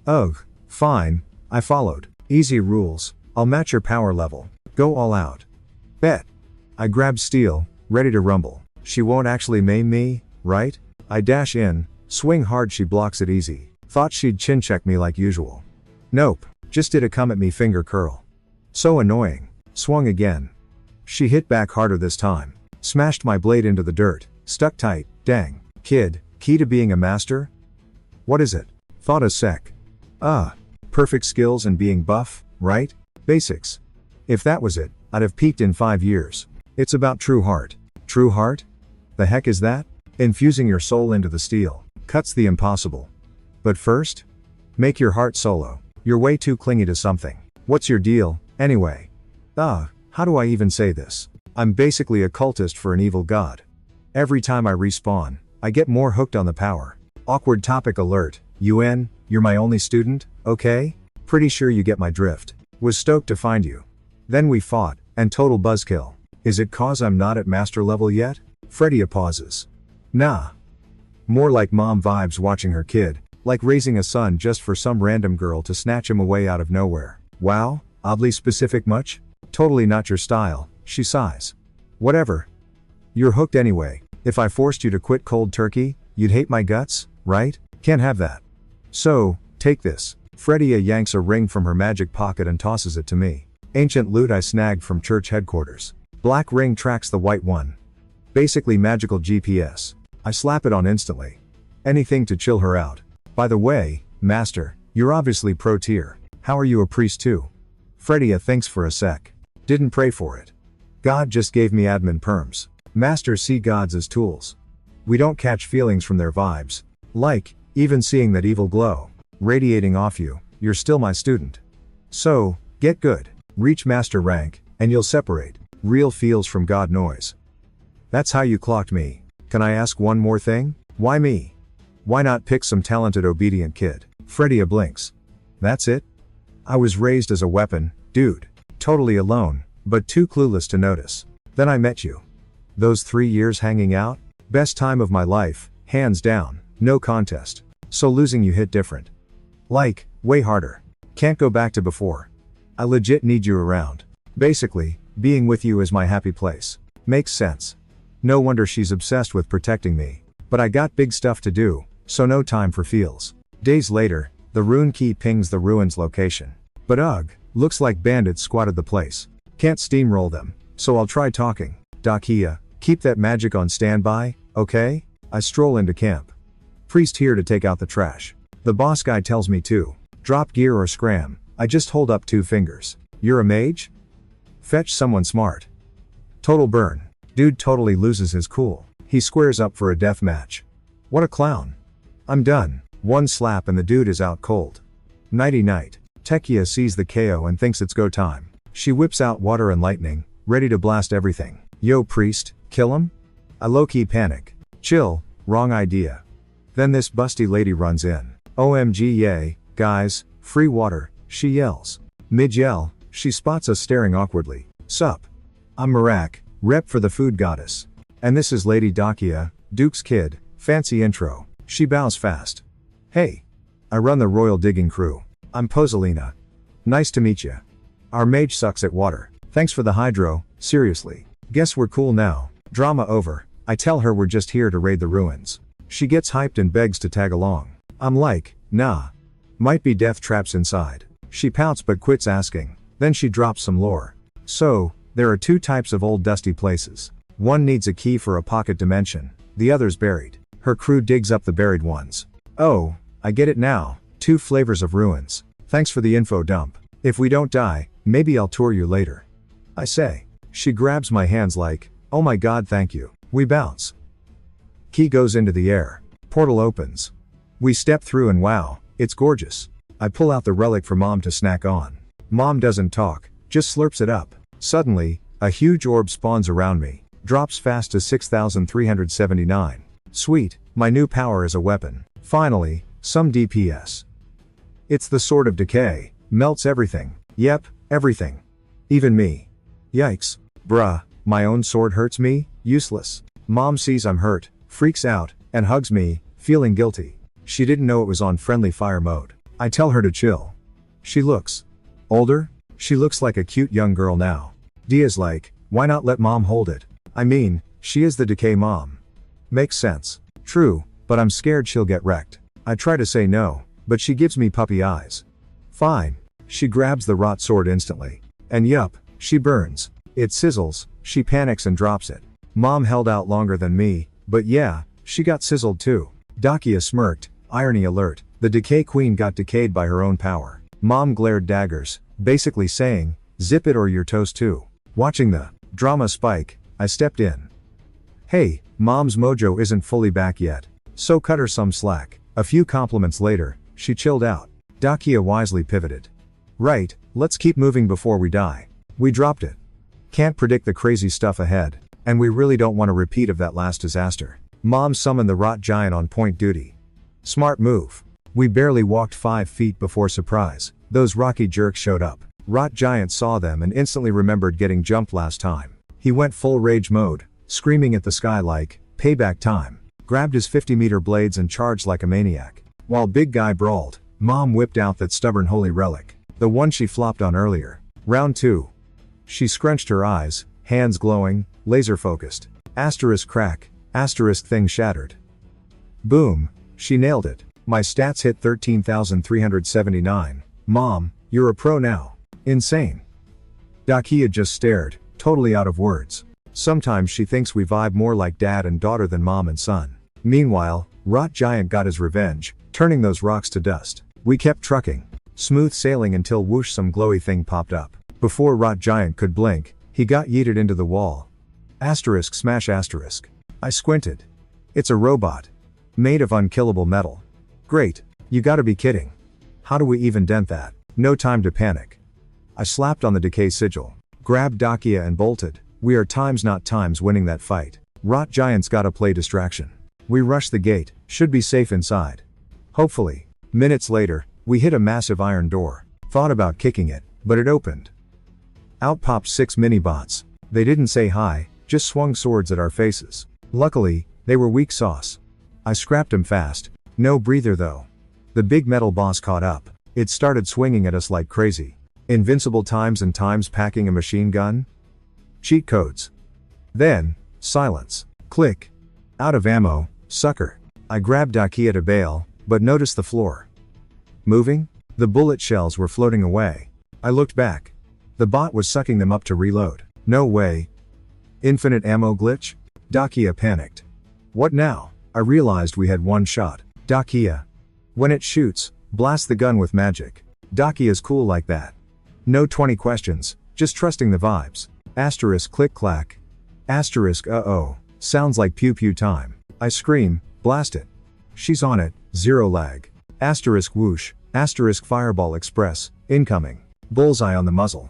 Ugh. Fine. I followed. Easy rules. I'll match your power level. Go all out. Bet. I grab steel, ready to rumble. She won't actually maim me, right? I dash in, swing hard, she blocks it easy. Thought she'd chin check me like usual. Nope. Just did a come at me finger curl. So annoying. Swung again. She hit back harder this time. Smashed my blade into the dirt. Stuck tight. Dang. Kid, key to being a master? What is it? Thought a sec. Perfect skills and being buff, right? Basics. If that was it, I'd have peaked in 5 years. It's about true heart. True heart? The heck is that? Infusing your soul into the steel. Cuts the impossible. But first? Make your heart solo. You're way too clingy to something. What's your deal, anyway? How do I even say this? I'm basically a cultist for an evil god. Every time I respawn, I get more hooked on the power. Awkward topic alert. UN, you're my only student, okay? Pretty sure you get my drift. Was stoked to find you. Then we fought, and total buzzkill. Is it cause I'm not at master level yet? Fredia pauses. Nah. More like mom vibes watching her kid, like raising a son just for some random girl to snatch him away out of nowhere. Wow, oddly specific much? Totally not your style, she sighs. Whatever. You're hooked anyway. If I forced you to quit cold turkey, you'd hate my guts, right? Can't have that. So, take this. Fredia yanks a ring from her magic pocket and tosses it to me. Ancient loot I snagged from church headquarters. Black ring tracks the white one. Basically magical GPS. I slap it on instantly. Anything to chill her out. By the way, master, you're obviously pro tier. How are you a priest too? Fredia thinks for a sec. Didn't pray for it. God just gave me admin perms. Masters see gods as tools. We don't catch feelings from their vibes. Like, even seeing that evil glow radiating off you, you're still my student. So, get good. Reach master rank, and you'll separate real feels from god noise. That's how you clocked me. Can I ask one more thing? Why me? Why not pick some talented obedient kid? Fredia blinks. That's it? I was raised as a weapon, dude. Totally alone, but too clueless to notice. Then I met you. Those 3 years hanging out? Best time of my life, hands down, no contest. So losing you hit different. Like, way harder. Can't go back to before. I legit need you around. Basically, being with you is my happy place. Makes sense. No wonder she's obsessed with protecting me. But I got big stuff to do, so no time for feels. Days later, the rune key pings the ruins location. But ugh, looks like bandits squatted the place. Can't steamroll them, so I'll try talking. Dakia, keep that magic on standby, okay? I stroll into camp. Priest here to take out the trash. The boss guy tells me to drop gear or scram. I just hold up 2 fingers. You're a mage? Fetch someone smart. Total burn. Dude totally loses his cool. He squares up for a death match. What a clown. I'm done. One slap and the dude is out cold. Nighty night. Tekia sees the KO and thinks it's go time. She whips out water and lightning, ready to blast everything. Yo priest, kill him? I low-key panic. Chill, wrong idea. Then this busty lady runs in. OMG yay, guys, free water, she yells. Mid-yell, she spots us staring awkwardly. Sup? I'm Marak, rep for the food goddess. And this is Lady Dakia, Duke's kid, fancy intro. She bows fast. Hey. I run the royal digging crew. I'm Poselina. Nice to meet ya. Our mage sucks at water. Thanks for the hydro, seriously. Guess we're cool now. Drama over. I tell her we're just here to raid the ruins. She gets hyped and begs to tag along. I'm like, nah. Might be death traps inside. She pouts but quits asking. Then she drops some lore. So, there are 2 types of old dusty places. One needs a key for a pocket dimension. The other's buried. Her crew digs up the buried ones. Oh, I get it now. 2 flavors of ruins. Thanks for the info dump. If we don't die, maybe I'll tour you later. I say. She grabs my hands like, oh my god thank you. We bounce. Key goes into the air. Portal opens. We step through and wow, it's gorgeous. I pull out the relic for mom to snack on. Mom doesn't talk, just slurps it up. Suddenly, a huge orb spawns around me. Drops fast to 6,379. Sweet, my new power is a weapon. Finally, some DPS. It's the Sword of Decay. Melts everything. Yep, everything. Even me. Yikes. Bruh, my own sword hurts me? Useless. Mom sees I'm hurt, freaks out, and hugs me, feeling guilty. She didn't know it was on friendly fire mode. I tell her to chill. She looks older? She looks like a cute young girl now. Dia's like, why not let mom hold it? I mean, she is the Decay mom. Makes sense. True, but I'm scared she'll get wrecked. I try to say no, but she gives me puppy eyes. Fine. She grabs the rot sword instantly. And yup, she burns. It sizzles, she panics and drops it. Mom held out longer than me, but yeah, she got sizzled too. Dakia smirked, irony alert, The Decay Queen got decayed by her own power. Mom glared daggers, basically saying, zip it or you're toast too. Watching the drama spike, I stepped in. Hey, Mom's mojo isn't fully back yet, so cut her some slack. A few compliments later, she chilled out. Dakia wisely pivoted. Right, let's keep moving before we die. We dropped it. Can't predict the crazy stuff ahead, and we really don't want a repeat of that last disaster. Mom summoned the rot giant on point duty. Smart move. We barely walked 5 feet before surprise, those rocky jerks showed up. Rot giant saw them and instantly remembered getting jumped last time. He went full rage mode, screaming at the sky like, payback time. Grabbed his 50-meter blades and charged like a maniac. While big guy brawled, Mom whipped out that stubborn holy relic, the one she flopped on earlier. Round 2. She scrunched her eyes, hands glowing, laser focused. Asterisk crack, asterisk thing shattered. Boom, she nailed it. My stats hit 13,379. Mom, you're a pro now. Insane. Dakia just stared, totally out of words. Sometimes she thinks we vibe more like dad and daughter than mom and son. Meanwhile, Rot Giant got his revenge, turning those rocks to dust. We kept trucking, smooth sailing until whoosh some glowy thing popped up. Before Rot Giant could blink, he got yeeted into the wall. Asterisk smash asterisk. I squinted. It's a robot. Made of unkillable metal. Great. You gotta be kidding. How do we even dent that? No time to panic. I slapped on the decay sigil, grabbed Dakia and bolted. We are times not times winning that fight. Rot Giant's gotta play distraction. We rushed the gate, should be safe inside. Hopefully. Minutes later, we hit a massive iron door. Thought about kicking it, but it opened. Out popped 6 mini-bots. They didn't say hi, just swung swords at our faces. Luckily, they were weak sauce. I scrapped them fast. No breather though. The big metal boss caught up. It started swinging at us like crazy. Invincible times and times packing a machine gun? Cheat codes. Then, silence. Click. Out of ammo, sucker. I grabbed Dakia to bail, but noticed the floor moving? The bullet shells were floating away. I looked back. The bot was sucking them up to reload. No way. Infinite ammo glitch? Dakia panicked. What now? I realized we had one shot. Dakia. When it shoots, blast the gun with magic. Dakia's cool like that. No 20 questions, just trusting the vibes. Asterisk click clack. Asterisk uh-oh. Sounds like pew pew time. I scream, blast it. She's on it, 0 lag. Asterisk whoosh, asterisk fireball express, incoming. Bullseye on the muzzle.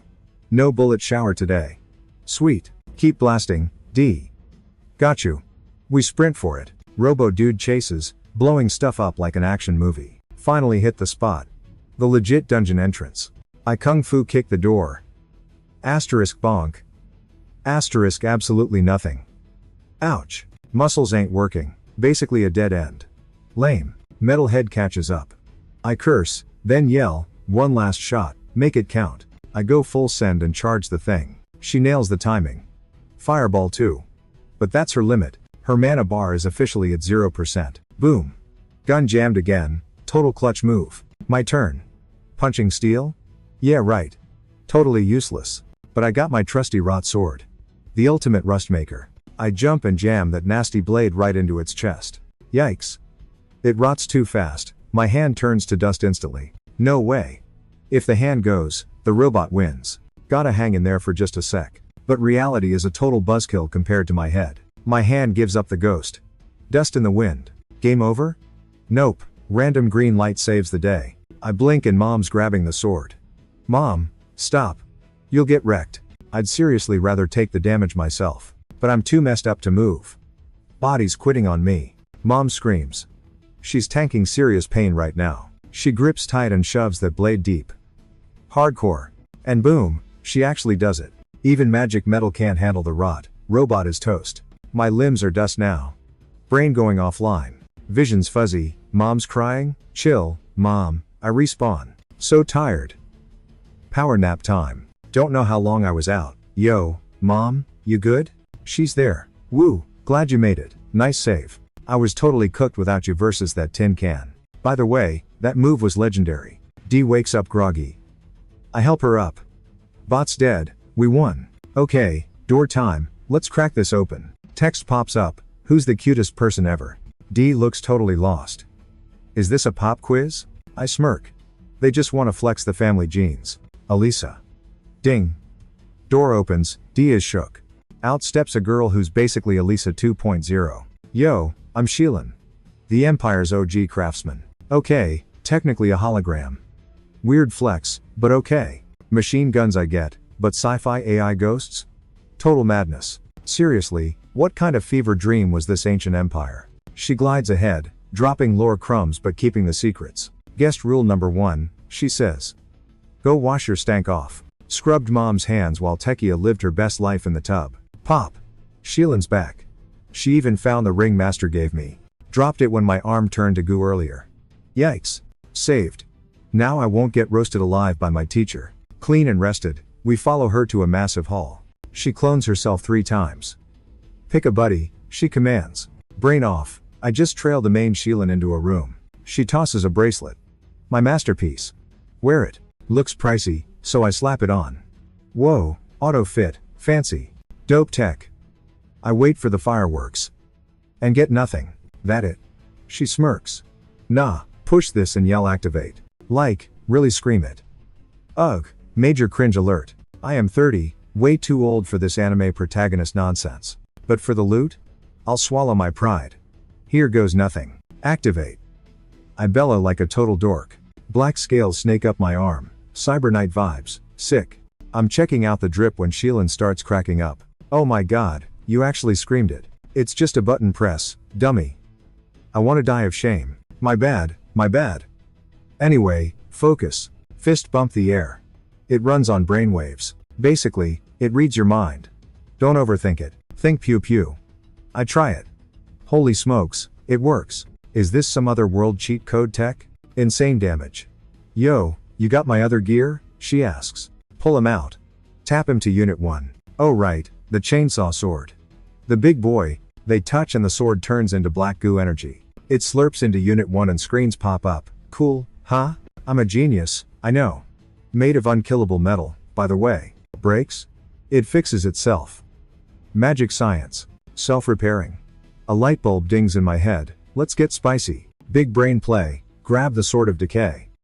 No bullet shower today. Sweet. Keep blasting, D. Got you. We sprint for it. Robo dude chases, blowing stuff up like an action movie. Finally hit the spot. The legit dungeon entrance. I kung fu kicked the door. Asterisk bonk. Asterisk absolutely nothing. Ouch. Muscles ain't working. Basically a dead end. Lame. Metal head catches up. I curse, then yell, one last shot, make it count. I go full send and charge the thing. She nails the timing. Fireball too. But that's her limit. Her mana bar is officially at 0%. Boom. Gun jammed again, total clutch move. My turn. Punching steel? Yeah right. Totally useless. But I got my trusty rot sword. The ultimate rust maker. I jump and jam that nasty blade right into its chest. Yikes. It rots too fast, my hand turns to dust instantly. No way. If the hand goes, the robot wins. Gotta hang in there for just a sec. But reality is a total buzzkill compared to my head. My hand gives up the ghost. Dust in the wind. Game over? Nope. Random green light saves the day. I blink and mom's grabbing the sword. Mom, stop. You'll get wrecked. I'd seriously rather take the damage myself. But I'm too messed up to move. Body's quitting on me. Mom screams. She's tanking serious pain right now. She grips tight and shoves that blade deep. Hardcore. And boom, she actually does it. Even magic metal can't handle the rot. Robot is toast. My limbs are dust now. Brain going offline. Vision's fuzzy. Mom's crying. Chill, mom. I respawn. So tired. Power nap time. Don't know how long I was out. Yo, mom, you good? She's there. Woo, glad you made it. Nice save. I was totally cooked without you versus that tin can. By the way, that move was legendary. D wakes up groggy. I help her up. Bot's dead. We won. Okay, door time. Let's crack this open. Text pops up. Who's the cutest person ever? D looks totally lost. Is this a pop quiz? I smirk. They just want to flex the family genes. Elisa. Ding. Door opens, D is shook. Out steps a girl who's basically Elisa 2.0. Yo, I'm Sheelan. The Empire's OG craftsman. Okay, technically a hologram. Weird flex, but okay. Machine guns I get, but sci-fi AI ghosts? Total madness. Seriously, what kind of fever dream was this ancient empire? She glides ahead, dropping lore crumbs but keeping the secrets. Guest rule number 1, she says. Go wash your stank off. Scrubbed mom's hands while Tekia lived her best life in the tub. Pop. Sheelan's back. She even found the ring master gave me. Dropped it when my arm turned to goo earlier. Yikes. Saved. Now I won't get roasted alive by my teacher. Clean and rested, we follow her to a massive hall. She clones herself 3 times. Pick a buddy, she commands. Brain off. I just trail the main Sheelan into a room. She tosses a bracelet. My masterpiece. Wear it. Looks pricey, so I slap it on. Whoa, auto fit, fancy. Dope tech. I wait for the fireworks. And get nothing. That it? She smirks. Nah, push this and yell activate. Like, really scream it. Ugh, major cringe alert. I am 30, way too old for this anime protagonist nonsense. But for the loot? I'll swallow my pride. Here goes nothing. Activate. I bellow like a total dork. Black scales snake up my arm. Cyber Knight vibes. Sick. I'm checking out the drip when Sheelan starts cracking up. Oh my god, you actually screamed it. It's just a button press, dummy. I want to die of shame. My bad, my bad. Anyway, focus. Fist bump the air. It runs on brainwaves. Basically, it reads your mind. Don't overthink it. Think pew pew. I try it. Holy smokes, it works. Is this some other world cheat code tech? Insane damage. Yo, you got my other gear? She asks. Pull him out. Tap him to Unit 1. Oh right, the chainsaw sword. The big boy, they touch and the sword turns into black goo energy. It slurps into Unit 1 and screens pop up. Cool, huh? I'm a genius, I know. Made of unkillable metal, by the way. Breaks? It fixes itself. Magic science. Self-repairing. A light bulb dings in my head. Let's get spicy. Big brain play. Grab the sword of decay.